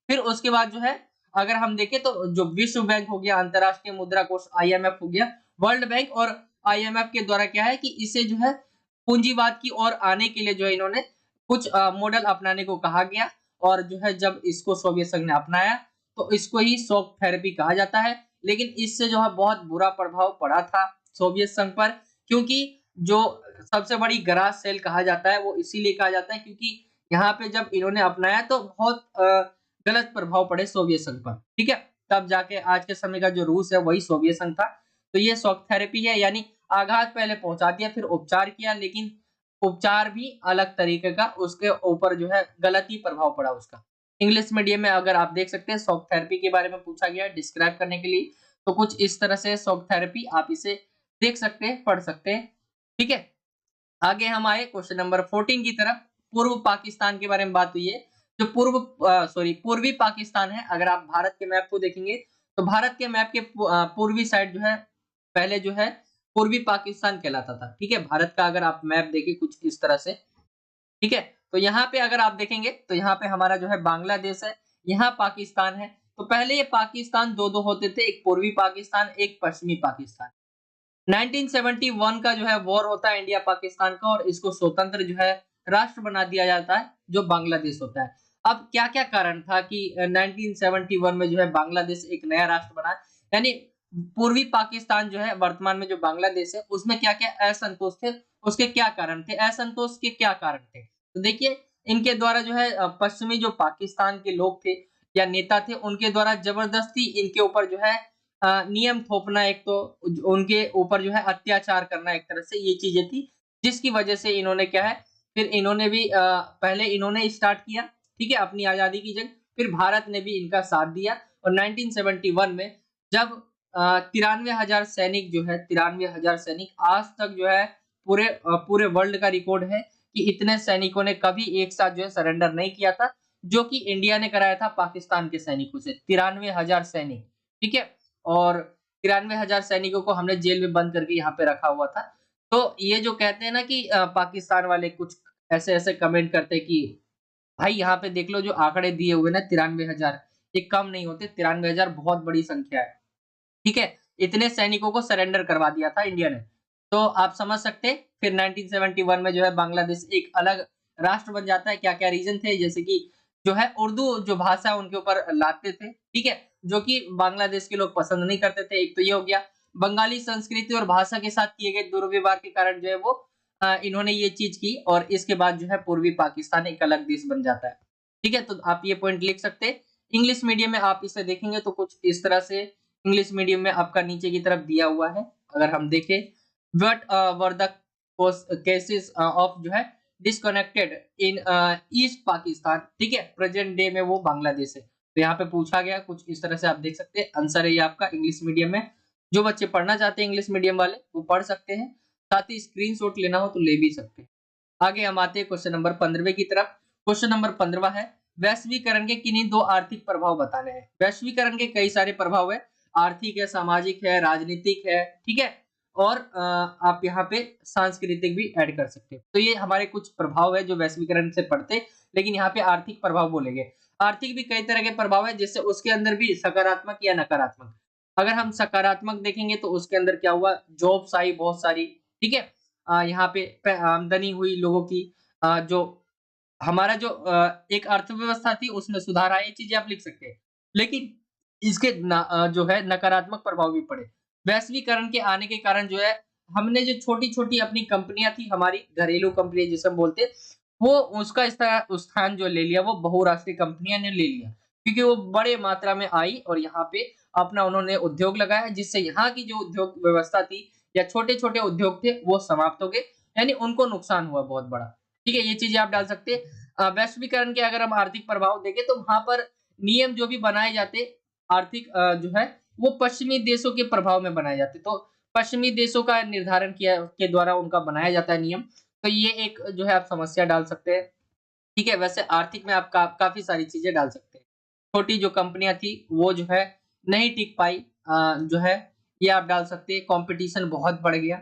फिर उसके बाद जो है अगर हम देखें तो जो विश्व बैंक हो गया, अंतरराष्ट्रीय मुद्रा कोष आईएमएफ हो गया, वर्ल्ड बैंक और आईएमएफ के द्वारा क्या है कि इसे जो है पूंजीवाद की ओर आने के लिए जो है इन्होंने कुछ मॉडल अपनाने को कहा गया। और जो है जब इसको सोवियत संघ ने अपनाया तो इसको ही शॉक थेरेपी कहा जाता है। लेकिन इससे जो है बहुत बुरा प्रभाव पड़ा था सोवियत संघ पर, क्योंकि जो सबसे बड़ी ग्रास सेल कहा जाता है वो इसीलिए कहा जाता है क्योंकि यहाँ पे जब इन्होंने अपनाया तो बहुत गलत प्रभाव पड़े सोवियत संघ पर, ठीक है। तब जाके आज के समय का जो रूस है वही सोवियत संघ था। तो ये शॉक थेरेपी है, यानी आघात पहले पहुंचा दिया फिर उपचार किया, लेकिन उपचार भी अलग तरीके का, उसके ऊपर जो है गलत ही प्रभाव पड़ा उसका। इंग्लिश मीडियम में अगर आप देख सकते हैं शॉक थेरेपी के बारे में पूछा गया है डिस्क्राइब करने के लिए, तो कुछ इस तरह से शॉक थेरेपी आप इसे देख सकते हैं, पढ़ सकते हैं, ठीक है। आगे हम आए क्वेश्चन नंबर 14 की तरफ। पूर्व पाकिस्तान के बारे में बात हुई है। जो पूर्वी पाकिस्तान है, अगर आप भारत के मैप को देखेंगे तो भारत के मैप के पूर्वी साइड जो है पहले जो है पूर्वी पाकिस्तान कहलाता था। ठीक है, भारत का अगर आप मैप देखें कुछ इस तरह से, ठीक है, तो यहाँ पे अगर आप देखेंगे तो यहाँ पे हमारा जो है बांग्लादेश है, यहाँ पाकिस्तान है। तो पहले ये पाकिस्तान दो-दो होते थे, एक पूर्वी पाकिस्तान, एक पश्चिमी पाकिस्तान। 1971 का जो है वॉर होता है इंडिया पाकिस्तान का और इसको स्वतंत्र जो है राष्ट्र बना दिया जाता है, जो बांग्लादेश होता है। अब क्या-क्या कारण था कि 1971 में जो है बांग्लादेश एक नया राष्ट्र बना, यानी पूर्वी पाकिस्तान जो है वर्तमान में जो बांग्लादेश है, उसमें क्या-क्या असंतोष थे, उसके क्या कारण थे, असंतोष के क्या कारण थे? तो देखिए, इनके द्वारा जो है पश्चिमी जो पाकिस्तान के लोग थे या नेता थे, उनके द्वारा जबरदस्ती इनके ऊपर जो है नियम थोपना, एक तो उनके ऊपर जो है अत्याचार करना, एक तरह से ये चीजें थी, जिसकी वजह से इन्होंने क्या है, फिर इन्होंने भी पहले इन्होंने स्टार्ट किया, ठीक है, अपनी आजादी की जंग, फिर भारत ने भी इनका साथ दिया और 1971 में जब 93,000 सैनिक जो है 93,000 सैनिक आज तक जो है पूरे वर्ल्ड का रिकॉर्ड है कि इतने सैनिकों ने कभी एक साथ जो है सरेंडर नहीं किया था, जो कि इंडिया ने कराया था पाकिस्तान के सैनिकों से 93,000 सैनिक, ठीक है, और 93,000 सैनिकों को हमने जेल में बंद करके यहाँ पे रखा हुआ था। तो ये जो कहते हैं ना कि पाकिस्तान वाले कुछ ऐसे-ऐसे कमेंट करते हैं कि भाई यहाँ पे देख लो जो आंकड़े दिए हुए ना 93,000, ये कम नहीं होते, 93,000 बहुत बड़ी संख्या है। ठीक है? इतने सैनिकों को सरेंडर करवा दिया था इंडिया ने। तो आप समझ सकते हैं फिर 1971 में जो है बांग्लादेश एक अलग राष्ट्र बन जाता है। क्या-क्या रीज़न थे जैसे कि जो है उर्दू जो भाषा है उनके ऊपर लादते थे, ठीक है? जो कि बांग्लादेश के लोग पसंद नहीं करते थे, एक तो ये हो गया। बंगाली संस्कृति और भाषा के साथ किए गए दुर्व्यवहार के कारण जो है वो इन्होंने ये चीज़ की और इसके बाद जो है पूर्वी पाकिस्तान एक अलग देश बन जाता है। ठीक है? तो आप ये पॉइंट लिख सकते हैं। इंग्लिश मीडियम में आप इसे देखेंगे तो कुछ इस तरह से इंग्लिश मीडियम में आपका नीचे की तरफ दिया हुआ है। अगर हम देखें what were the cases of जो है डिस्कनेक्टेड इन ईस्ट पाकिस्तान, ठीक है, प्रेजेंट डे में वो बांग्लादेश है। तो यहाँ पे पूछा गया कुछ इस तरह से आप देख सकते हैं। आंसर है ये आपका इंग्लिश मीडियम में। जो बच्चे पढ़ना चाहते हैं इंग्लिश मीडियम वाले वो पढ़ सकते हैं, साथ ही स्क्रीनशॉट लेना हो तो ले भी सकते हैं। आगे हम आते हैं क्वेश्चन नंबर 15वें की तरफ। क्वेश्चन नंबर 15वां है वैश्वीकरण के किन्हीं दो आर्थिक प्रभाव बताने हैं। वैश्वीकरण के कई सारे प्रभाव है, आर्थिक है, सामाजिक है, राजनीतिक है, ठीक है, और आप यहाँ पे सांस्कृतिक भी ऐड कर सकते हैं। तो ये हमारे कुछ प्रभाव है जो वैश्वीकरण से पड़ते, लेकिन यहाँ पे आर्थिक प्रभाव बोलेंगे। आर्थिक भी कई तरह के प्रभाव है, जिससे उसके अंदर भी सकारात्मक या नकारात्मक। अगर हम सकारात्मक देखेंगे तो उसके अंदर क्या हुआ, जॉब्स आई बहुत सारी, ठीक है, यहाँ पे आमदनी हुई लोगों की, जो हमारा जो एक अर्थव्यवस्था थी उसमें सुधार आया, ये चीजें आप लिख सकते हैं। लेकिन इसके जो है नकारात्मक प्रभाव भी पड़े। वैश्वीकरण के आने के कारण जो है हमने जो छोटी-छोटी अपनी कंपनियां थी, हमारी घरेलू कंपनी जिसे हम बोलते हैं, वो उसका स्थान जो ले लिया वो बहुराष्ट्रीय कंपनियां ने ले लिया। क्योंकि वो बड़े मात्रा में आई और यहाँ पे अपना उन्होंने उद्योग लगाया, जिससे यहाँ की जो उद्योग व्यवस्था थी या छोटे-छोटे उद्योग थे वो समाप्त हो गए, यानी उनको नुकसान हुआ बहुत बड़ा। ठीक है, ये चीजें आप डाल सकते हैं। वैश्वीकरण के अगर हम आर्थिक प्रभाव देखें तो वहां पर नियम जो भी बनाए जाते आर्थिक जो है वो पश्चिमी देशों के प्रभाव में बनाए जाते। तो पश्चिमी देशों का निर्धारण किया के द्वारा उनका बनाया जाता है नियम। तो ये एक जो है आप समस्या डाल सकते हैं। ठीक है, वैसे आर्थिक में आप काफ़ी सारी चीज़ें डाल सकते हैं। छोटी जो कंपनियाँ थी वो जो है नहीं टिक पाई, जो है ये आप डाल सकते हैं। कॉम्पिटिशन बहुत बढ़ गया।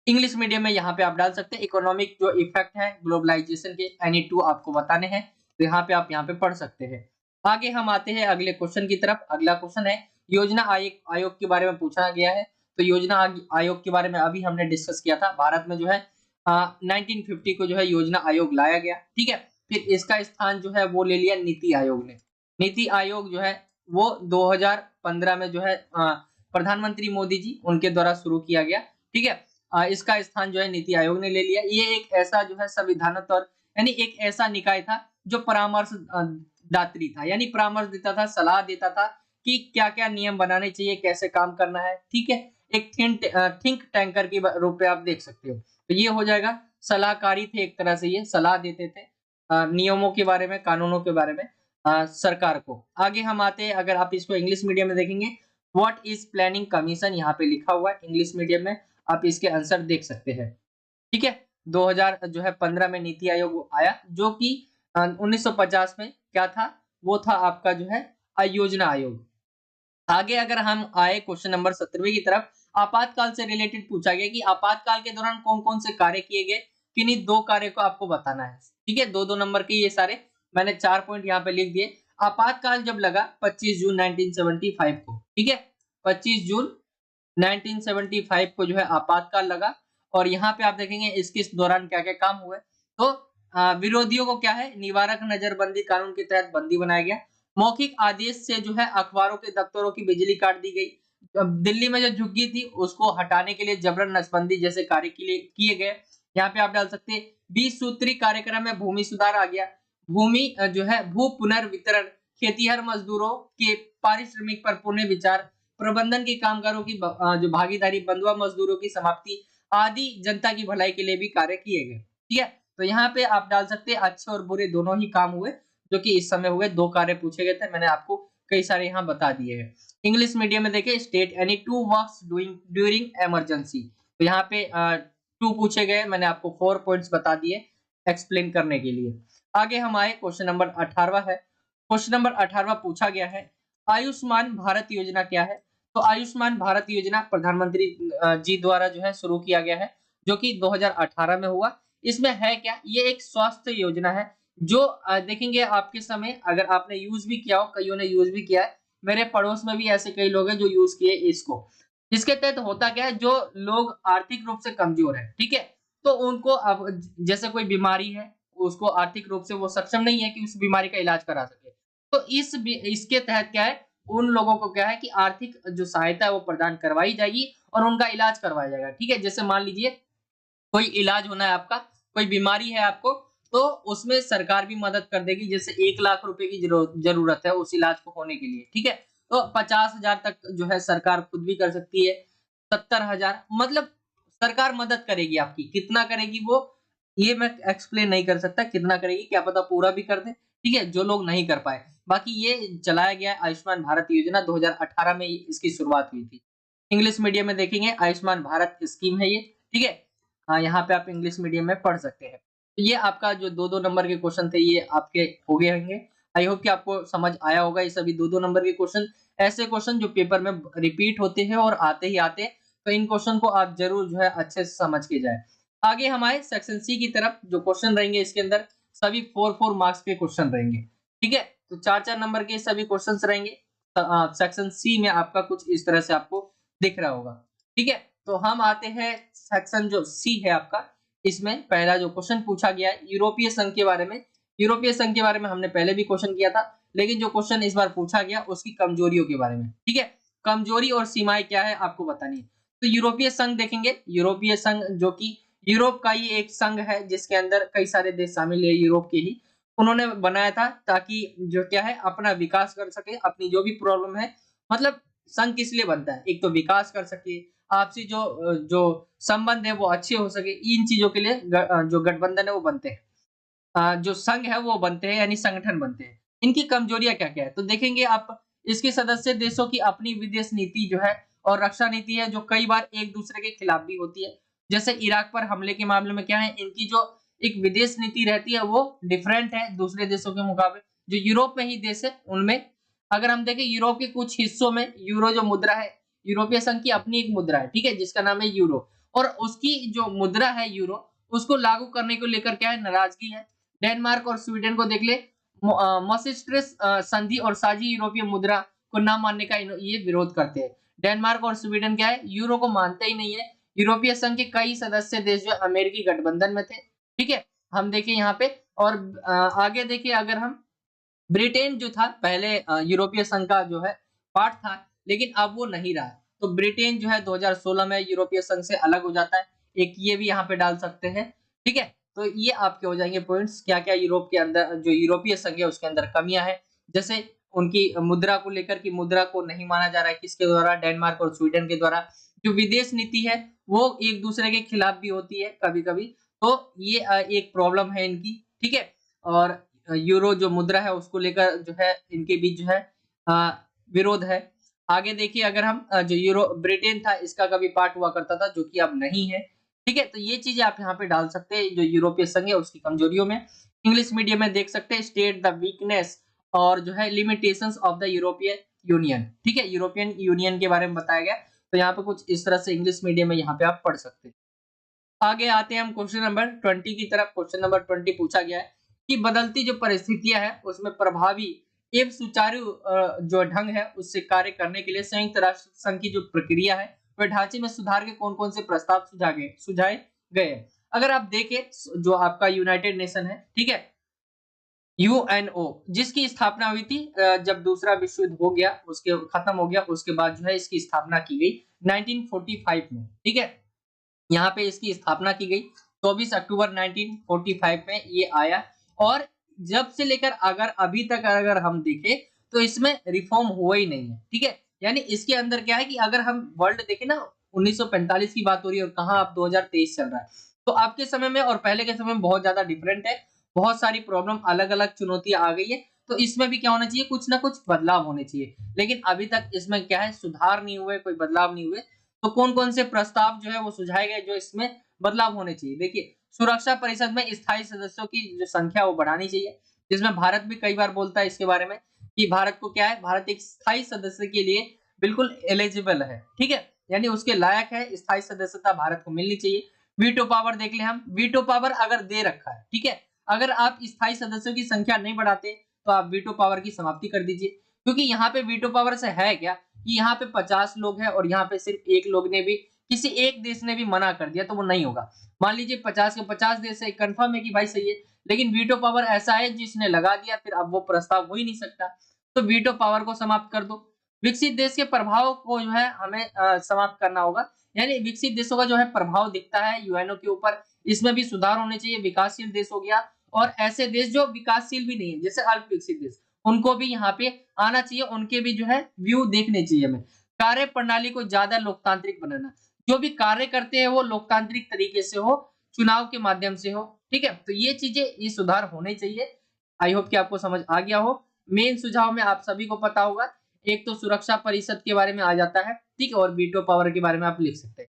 इंग्लिश मीडियम में यहाँ पे आप डाल सकते हैं इकोनॉमिक जो इफेक्ट है ग्लोबलाइजेशन के, एनी टू आपको बताने हैं, तो यहाँ पे आप यहाँ पे पढ़ सकते हैं। आगे हम आते हैं अगले क्वेश्चन की तरफ। अगला क्वेश्चन है योजना आयोग के बारे में पूछा गया है। तो योजना आयोग के बारे में अभी हमने डिस्कस किया था। भारत में जो है 1950 को जो है योजना आयोग लाया गया, ठीक है। फिर इसका स्थान जो है वो ले लिया नीति आयोग ने। नीति आयोग जो है वो 2015 में जो है प्रधानमंत्री मोदी जी उनके द्वारा शुरू किया गया, ठीक है। इसका स्थान जो है नीति आयोग ने ले लिया। ये एक ऐसा जो है संविधानत और यानी एक ऐसा निकाय था जो परामर्श दात्री था, यानी परामर्श देता था, सलाह देता था कि क्या-क्या नियम बनाने चाहिए, कैसे काम करना है, ठीक है। एक थिंक टैंकर के रूप में आप देख सकते हो। तो ये हो जाएगा, सलाहकारी थे एक तरह से, ये सलाह देते थे नियमों के बारे में, कानूनों के बारे में सरकार को। आगे हम आते हैं, अगर आप इसको इंग्लिश मीडियम में देखेंगे, व्हाट इज प्लानिंग कमीशन यहाँ पे लिखा हुआ है इंग्लिश मीडियम में, आप इसके आंसर देख सकते हैं, ठीक है। 2000 जो है 15 में नीति आयोग आया, जो कि 1950 में क्या था, वो था आपका जो है योजना आयोग। आगे अगर हम आए क्वेश्चन नंबर 17वें की तरफ, आपातकाल से रिलेटेड पूछा गया कि आपातकाल के दौरान कौन-कौन से कार्य किए गए, किन्हीं 2 कार्य को आपको बताना है। ठीक है, 2-2 नंबर के ये सारे मैंने 4 पॉइंट यहाँ पे लिख दिए। आपातकाल जब लगा 25 जून 1975 को, ठीक है, 25 जून 1975 को जो है आपातकाल लगा। और यहाँ पे आप देखेंगे इसके इस दौरान क्या-क्या काम हुए। तो विरोधियों को क्या है, निवारक नजरबंदी कानून के तहत बंदी बनाया गया। मौखिक आदेश से जो है अखबारों के दफ्तरों की बिजली काट दी गई। अब दिल्ली में जो झुग्गी थी उसको हटाने के लिए जबरन नसबंदी जैसे कार्य के लिए किए गए। यहाँ पे आप डाल सकते हैं 20 सूत्री कार्यक्रम में भूमि सुधार आ गया। भूमि जो है भू पुनर्वितरण, खेतीहर मजदूरों के पारिश्रमिक पर पुनः विचार, प्रबंधन के कामगारों की जो भागीदारी, बंधुआ मजदूरों की समाप्ति आदि जनता की भलाई के लिए भी कार्य किए गए। ठीक है, तो यहाँ पे आप डाल सकते हैं अच्छे और बुरे दोनों ही काम हुए, जो कि इस समय हुए। 2 कार्य पूछे गए थे, मैंने आपको कई सारे यहाँ बता दिए हैं। इंग्लिश मीडियम में देखिए, state any 2 works doing during emergency, तो यहाँ पे 2 पूछे गए, मैंने आपको 4 पॉइंट्स बता दिए एक्सप्लेन करने के लिए। आगे हम आए, क्वेश्चन नंबर 18वां है। क्वेश्चन नंबर 18वां पूछा गया है, आयुष्मान भारत योजना क्या है? तो आयुष्मान भारत योजना प्रधानमंत्री जी द्वारा जो है शुरू किया गया है, जो कि 2018 में हुआ। इसमें है क्या, ये एक स्वास्थ्य योजना है जो देखेंगे आपके समय अगर आपने यूज भी किया हो, कईयों ने यूज भी किया है, मेरे पड़ोस में भी ऐसे कई लोग हैं जो यूज किए इसको। इसके तहत होता क्या है, जो लोग आर्थिक रूप से कमजोर है, ठीक है, तो उनको अब जैसे कोई बीमारी है, उसको आर्थिक रूप से वो सक्षम नहीं है कि उस बीमारी का इलाज करा सके, तो इसके तहत क्या है, उन लोगों को क्या है कि आर्थिक जो सहायता है वो प्रदान करवाई जाएगी और उनका इलाज करवाया जाएगा। ठीक है, जैसे मान लीजिए कोई इलाज होना है आपका, कोई बीमारी है आपको, तो उसमें सरकार भी मदद कर देगी। जैसे 1 लाख रुपए की जरूरत है उस इलाज को होने के लिए, ठीक है, तो 50,000 तक जो है सरकार खुद भी कर सकती है। 70,000 मतलब सरकार मदद करेगी आपकी। कितना करेगी वो, ये मैं एक्सप्लेन नहीं कर सकता कितना करेगी, क्या पता पूरा भी कर दे, ठीक है, जो लोग नहीं कर पाए। बाकी ये चलाया गया है आयुष्मान भारत योजना, 2018 में इसकी शुरुआत हुई थी। इंग्लिश मीडियम में देखेंगे आयुष्मान भारत स्कीम है ये, ठीक है। हाँ, यहाँ पे आप इंग्लिश मीडियम में पढ़ सकते हैं। तो ये आपका जो 2-2 नंबर के क्वेश्चन थे ये आपके हो गए होंगे। आई होप कि आपको समझ आया होगा। ये सभी 2-2 नंबर के क्वेश्चन, ऐसे क्वेश्चन जो पेपर में रिपीट होते हैं और आते ही आते हैं, तो इन क्वेश्चन को आप जरूर जो है अच्छे से समझ के जाए। आगे हम आए सेक्शन सी की तरफ। जो क्वेश्चन रहेंगे इसके अंदर सभी 4-4 मार्क्स के क्वेश्चन रहेंगे, ठीक है, तो 4-4 नंबर के सभी क्वेश्चन रहेंगे। सेक्शन सी में आपका कुछ इस तरह से आपको दिख रहा होगा, ठीक है। तो हम आते हैं सेक्शन जो सी है आपका, इसमें पहला जो क्वेश्चन पूछा गया है यूरोपीय संघ के बारे में। यूरोपीय संघ के बारे में हमने पहले भी क्वेश्चन किया था, लेकिन जो क्वेश्चन इस बार पूछा गया उसकी कमजोरियों के बारे में, ठीक है, कमजोरी और सीमाएं क्या है आपको बतानी है। तो यूरोपीय संघ देखेंगे, यूरोपीय संघ जो कि यूरोप का ही एक संघ है जिसके अंदर कई सारे देश शामिल है, यूरोप के ही उन्होंने बनाया था ताकि जो क्या है अपना विकास कर सके, अपनी जो भी प्रॉब्लम है, मतलब संघ किस लिए बनता है, एक तो विकास कर सके, आपसी जो संबंध है वो अच्छे हो सके, इन चीजों के लिए जो गठबंधन है वो बनते हैं, जो संघ है वो बनते हैं, यानी संगठन बनते हैं। इनकी कमजोरियां क्या क्या है, तो देखेंगे आप इसके सदस्य देशों की अपनी विदेश नीति जो है और रक्षा नीति है, जो कई बार एक दूसरे के खिलाफ भी होती है। जैसे इराक पर हमले के मामले में क्या है, इनकी जो एक विदेश नीति रहती है वो डिफरेंट है दूसरे देशों के मुकाबले। जो यूरोप में ही देश है उनमें अगर हम देखें, यूरोप के कुछ हिस्सों में यूरो जो मुद्रा है, यूरोपीय संघ की अपनी एक मुद्रा है, ठीक है, जिसका नाम है यूरो, और उसकी जो मुद्रा है यूरो, उसको लागू करने को लेकर क्या है, नाराजगी है। डेनमार्क और स्वीडन को देख ले, मॉसिस्ट्रिस संधि और साझी यूरोपीय मुद्रा को ना मानने का ये विरोध करते हैं। डेनमार्क और स्वीडन क्या है, यूरो को मानते ही नहीं है। यूरोपीय संघ के कई सदस्य देश जो अमेरिकी गठबंधन में थे, ठीक है, हम देखिए यहाँ पे। और आगे देखिए, अगर हम ब्रिटेन जो था पहले यूरोपीय संघ का जो है पार्ट था, लेकिन अब वो नहीं रहा, तो ब्रिटेन जो है 2016 में यूरोपीय संघ से अलग हो जाता है। एक ये भी यहाँ पे डाल सकते हैं, ठीक है। तो ये आपके हो जाएंगे पॉइंट्स, क्या क्या यूरोप के अंदर जो यूरोपीय संघ है उसके अंदर कमियां है। जैसे उनकी मुद्रा को लेकर, की मुद्रा को नहीं माना जा रहा है किसके द्वारा, डेनमार्क और स्वीडन के द्वारा। जो विदेश नीति है वो एक दूसरे के खिलाफ भी होती है कभी कभी, तो ये एक प्रॉब्लम है इनकी, ठीक है। और यूरो जो मुद्रा है उसको लेकर जो है इनके बीच जो है विरोध है। आगे देखिए, अगर हम जो यूरो ब्रिटेन था इसका कभी पार्ट हुआ करता था, जो कि अब नहीं है, ठीक है। तो ये चीजें आप यहाँ पे डाल सकते हैं जो यूरोपीय संघ है उसकी कमजोरियों में। इंग्लिश मीडियम में देख सकते हैं, स्टेट द वीकनेस और जो है लिमिटेशंस ऑफ द यूरोपीय यूनियन, ठीक है, यूरोपियन यूनियन के बारे में बताया गया। तो यहाँ पे कुछ इस तरह से इंग्लिश मीडियम में यहाँ पे आप पढ़ सकते हैं। आगे आते हैं हम क्वेश्चन नंबर 20 की तरफ। क्वेश्चन नंबर 20 पूछा गया है कि बदलती जो परिस्थितियां हैं उसमें प्रभावी एवं सुचारू जो ढंग है उससे कार्य करने के लिए संयुक्त राष्ट्र संघ की जो प्रक्रिया है वह ढांचे में सुधार के कौन-कौन से प्रस्ताव सुझाए गए हैं। अगर आप देखें जो आपका यूनाइटेड नेशन है, ठीक है, यूएनओ, जिसकी स्थापना हुई थी जब दूसरा विश्व युद्ध हो गया, उसके खत्म हो गया, उसके बाद जो है इसकी स्थापना की गई 1945 में, ठीक है। यहाँ पे इसकी स्थापना की गई 24 अक्टूबर 1945 में ये आया। और जब से लेकर अगर अभी तक अगर हम देखें तो इसमें रिफॉर्म हुआ ही नहीं है, ठीक है। यानी इसके अंदर क्या है कि अगर हम वर्ल्ड देखें ना, 1945 की बात हो रही है और कहाँ अब 2023 चल रहा है, तो आपके समय में और पहले के समय में बहुत ज्यादा डिफरेंट है। बहुत सारी प्रॉब्लम, अलग अलग चुनौतियां आ गई है। तो इसमें भी क्या होना चाहिए, कुछ ना कुछ बदलाव होने चाहिए। लेकिन अभी तक इसमें क्या है, सुधार नहीं हुए, कोई बदलाव नहीं हुए। तो कौन-कौन से प्रस्ताव जो है वो सुझाए गए जो इसमें बदलाव होने चाहिए। देखिए, सुरक्षा परिषद में स्थायी सदस्यों की जो संख्या वो बढ़ानी चाहिए, जिसमें भारत भी कई बार बोलता है इसके बारे में कि भारत को क्या है, भारत एक स्थायी सदस्य के लिए बिल्कुल एलिजिबल है, ठीक है, यानी उसके लायक है, स्थायी सदस्यता भारत को मिलनी चाहिए। वीटो पावर देख ले हम, वीटो पावर अगर दे रखा है, ठीक है, अगर आप स्थायी सदस्यों की संख्या नहीं बढ़ाते तो आप वीटो पावर की समाप्ति कर दीजिए। क्योंकि यहाँ पे वीटो पावर से है क्या कि यहाँ पे 50 लोग हैं और यहाँ पे सिर्फ एक लोग ने भी, किसी एक देश ने भी मना कर दिया तो वो नहीं होगा। मान लीजिए 50 के 50 देश है, कंफर्म है कि भाई सही है, लेकिन वीटो पावर ऐसा है जिसने लगा दिया, फिर अब वो प्रस्ताव हो ही नहीं सकता। तो वीटो पावर को समाप्त कर दो। विकसित देश के प्रभाव को जो है हमें समाप्त करना होगा। यानी विकसित देशों का जो है प्रभाव दिखता है यूएनओ के ऊपर, इसमें भी सुधार होने चाहिए। विकासशील देश हो गया और ऐसे देश जो विकासशील भी नहीं है, जैसे अल्प विकसित देश, उनको भी यहाँ पे आना चाहिए, उनके भी जो है व्यू देखने चाहिए हमें। कार्य प्रणाली को ज्यादा लोकतांत्रिक बनाना, जो भी कार्य करते हैं वो लोकतांत्रिक तरीके से हो, चुनाव के माध्यम से हो, ठीक है। तो ये चीजें, ये सुधार होने चाहिए। आई होप कि आपको समझ आ गया हो। मेन सुझाव में आप सभी को पता होगा, एक तो सुरक्षा परिषद के बारे में आ जाता है, ठीक है, और वीटो पावर के बारे में आप लिख सकते हैं।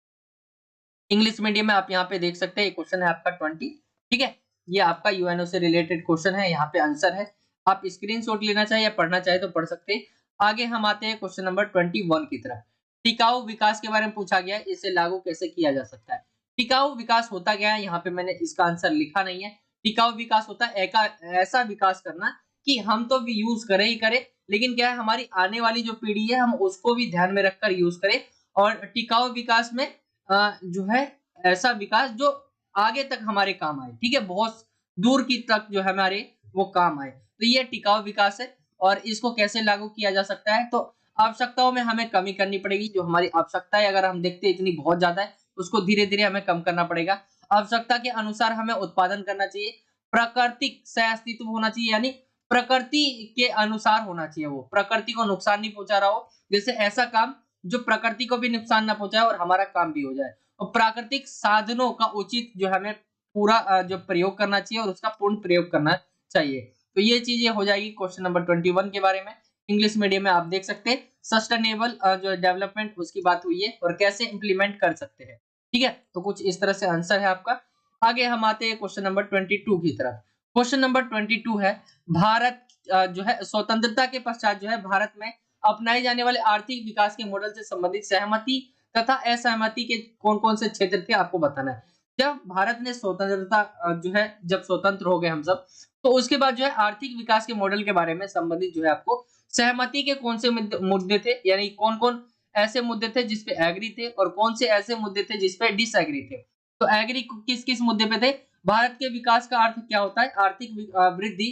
इंग्लिश मीडियम में आप यहाँ पे देख सकते हैं, क्वेश्चन है आपका 20, ठीक है, ये आपका यूएनओ से रिलेटेड क्वेश्चन है, यहाँ पे आंसर है। आप स्क्रीनशॉट लेना चाहे या पढ़ना चाहे तो पढ़ सकते हैं। आगे हम आते हैं क्वेश्चन नंबर 21 की तरफ। टिकाऊ विकास के बारे में पूछा गया है, इसे लागू कैसे किया जा सकता है। टिकाऊ विकास होता क्या है, यहाँ पे मैंने इसका आंसर लिखा नहीं है। टिकाऊ विकास होता है ऐसा विकास करना कि हम तो भी यूज करें ही करें, लेकिन क्या है, हमारी आने वाली जो पीढ़ी है हम उसको भी ध्यान में रखकर यूज करें। और टिकाऊ विकास में जो है ऐसा विकास जो आगे तक हमारे काम आए, ठीक है, बहुत दूर की तक जो है हमारे वो काम आए। तो ये टिकाऊ विकास है। और इसको कैसे लागू किया जा सकता है, तो आवश्यकताओं में हमें कमी करनी पड़ेगी। जो हमारी आवश्यकता है अगर हम देखते हैं इतनी बहुत ज्यादा है, उसको धीरे धीरे हमें कम करना पड़ेगा। आवश्यकता के अनुसार हमें उत्पादन करना चाहिए। प्राकृतिक सह अस्तित्व होना चाहिए, यानी प्रकृति के अनुसार होना चाहिए, वो प्रकृति को नुकसान नहीं पहुंचा रहा हो। जैसे ऐसा काम जो प्रकृति को भी नुकसान ना पहुंचाए और हमारा काम भी हो जाए। और प्राकृतिक साधनों का उचित जो हमें पूरा जो प्रयोग करना चाहिए और उसका पूर्ण प्रयोग करना चाहिए। तो ये चीजें हो जाएगी क्वेश्चन नंबर 21 के बारे में। इंग्लिश मीडियम में आप देख सकते हैं, सस्टेनेबल जो डेवलपमेंट उसकी बात हुई है और कैसे इंप्लीमेंट कर सकते हैं, ठीक है। तो कुछ इस तरह से आंसर है आपका। आगे हम आते हैं क्वेश्चन नंबर 22 की तरफ। क्वेश्चन नंबर 22 है, भारत जो है स्वतंत्रता के पश्चात जो है भारत में अपनाए जाने वाले आर्थिक विकास के मॉडल से संबंधित सहमति तथा असहमति के कौन-कौन से क्षेत्र थे आपको बताना है। जब भारत ने स्वतंत्रता जो है, जब स्वतंत्र हो गए हम सब, तो उसके बाद जो है आर्थिक विकास के मॉडल के बारे में संबंधित जो है आपको सहमति के कौन से मुद्दे थे, यानी कौन-कौन ऐसे मुद्दे थे जिसपे एग्री थे और कौन से ऐसे मुद्दे थे जिसपे डिसएग्री थे। तो एग्री किस-किस मुद्दे पे थे, भारत के विकास का अर्थ क्या होता है, आर्थिक वृद्धि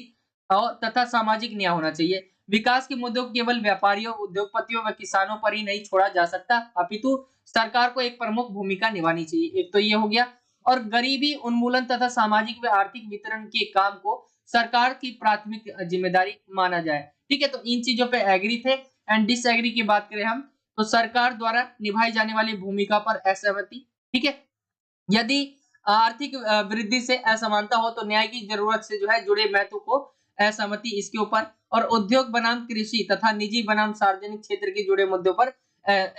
और तथा सामाजिक न्याय होना चाहिए। विकास के मुद्दों को केवल व्यापारियों, उद्योगपतियों व किसानों पर ही नहीं छोड़ा जा सकता, अपितु सरकार को एक प्रमुख भूमिका निभानी चाहिए। एक तो ये हो गया। और गरीबी उन्मूलन तथा सामाजिक व आर्थिक वितरण के काम को सरकार की प्राथमिक जिम्मेदारी माना जाए, ठीक है। तो इन चीजों पे एग्री थे। एंड डिसएग्री की बात करें हम, तो सरकार द्वारा निभाई जाने वाली भूमिका पर असहमति, ठीक है। यदि आर्थिक वृद्धि से असमानता हो तो न्याय की जरूरत से जो है जुड़े महत्व को असहमति इसके ऊपर। और उद्योग बनाम कृषि तथा निजी बनाम सार्वजनिक क्षेत्र के जुड़े मुद्दों पर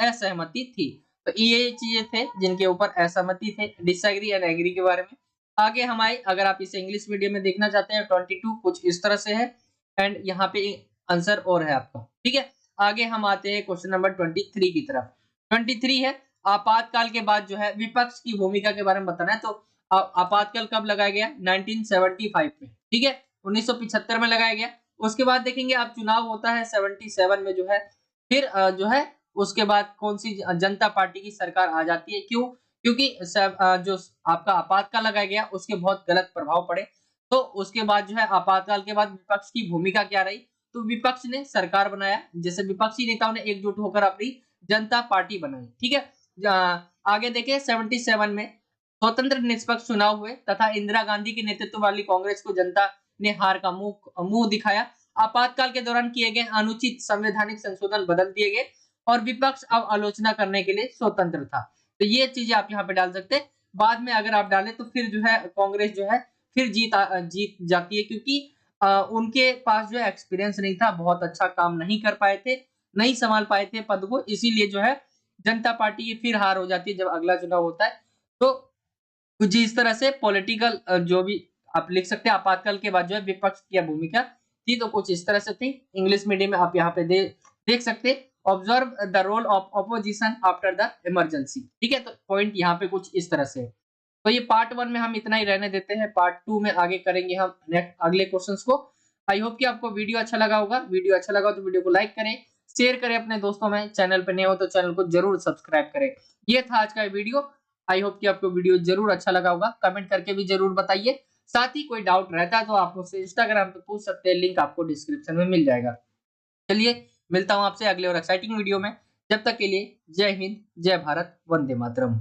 असहमति थी। तो ये चीजें थे जिनके ऊपर असहमति थे, डिसएग्री एंड एग्री के बारे में। आगे हम आए, अगर आप इसे इंग्लिश मीडियम में देखना चाहते हैं, 22 कुछ इस तरह से है। एंड यहाँ पे आंसर और है आपका, ठीक है। आगे हम आते हैं क्वेश्चन नंबर 23 की तरफ। 23 है आपातकाल के बाद जो है विपक्ष की भूमिका के बारे में बताना है। तो आपातकाल कब लगाया गया? 1975 में, ठीक है, 1975 में लगाया गया। उसके बाद देखेंगे आप चुनाव होता है 77 में जो है। फिर जो है उसके बाद कौन सी जनता पार्टी की सरकार आ जाती है। क्यों? क्योंकि जो आपका आपातकाल लगाया गया उसके बहुत गलत प्रभाव पड़े। तो उसके बाद जो है आपातकाल के बाद विपक्ष की भूमिका क्या रही? तो विपक्ष ने सरकार बनाया, जैसे विपक्षी नेताओं ने एकजुट होकर अपनी जनता पार्टी बनाई, ठीक है। आगे देखिए 77 में स्वतंत्र निष्पक्ष चुनाव हुए तथा इंदिरा गांधी के नेतृत्व वाली कांग्रेस को जनता ने हार का मुंह दिखाया। आपातकाल के दौरान किए गए अनुचित संवैधानिक संशोधन बदल दिए गए और विपक्ष अब आलोचना करने के लिए स्वतंत्र था। तो ये चीजें आप यहाँ पे डाल सकते हैं। बाद में अगर आप डालें तो फिर जो है कांग्रेस जो है फिर जीत जाती है, क्योंकि उनके पास जो है एक्सपीरियंस नहीं था, बहुत अच्छा काम नहीं कर पाए थे, नहीं संभाल पाए थे पद को, इसीलिए जो है जनता पार्टी की फिर हार हो जाती है जब अगला चुनाव होता है। तो कुछ इस तरह से पॉलिटिकल जो भी आप लिख सकते हैं आपातकाल के बाद जो है विपक्ष की भूमिका थी, तो कुछ इस तरह से थी। इंग्लिश मीडियम में आप यहाँ पे देख सकते हैं observe the role of opposition after the emergency, ठीक है। तो पॉइंट यहाँ पे कुछ इस तरह से है। तो ये पार्ट 1 में हम इतना ही रहने देते हैं। पार्ट 2 में आगे करेंगे हम नेक्स्ट अगले क्वेश्चंस को। आई होप कि आपको वीडियो अच्छा लगा होगा। वीडियो अच्छा लगा तो वीडियो को लाइक करें, शेयर करें अपने दोस्तों में। चैनल पे नए हो तो चैनल को जरूर सब्सक्राइब करें। ये था आज का वीडियो। आई होप कि आपको वीडियो जरूर अच्छा लगा होगा। कमेंट करके भी जरूर बताइए। साथ ही कोई डाउट रहता है तो आप मुझसे इंस्टाग्राम पे पूछ सकते हैं, लिंक आपको डिस्क्रिप्शन में मिल जाएगा। चलिए मिलता हूं आपसे अगले और एक्साइटिंग वीडियो में। जब तक के लिए जय हिंद, जय भारत, वंदे मातरम।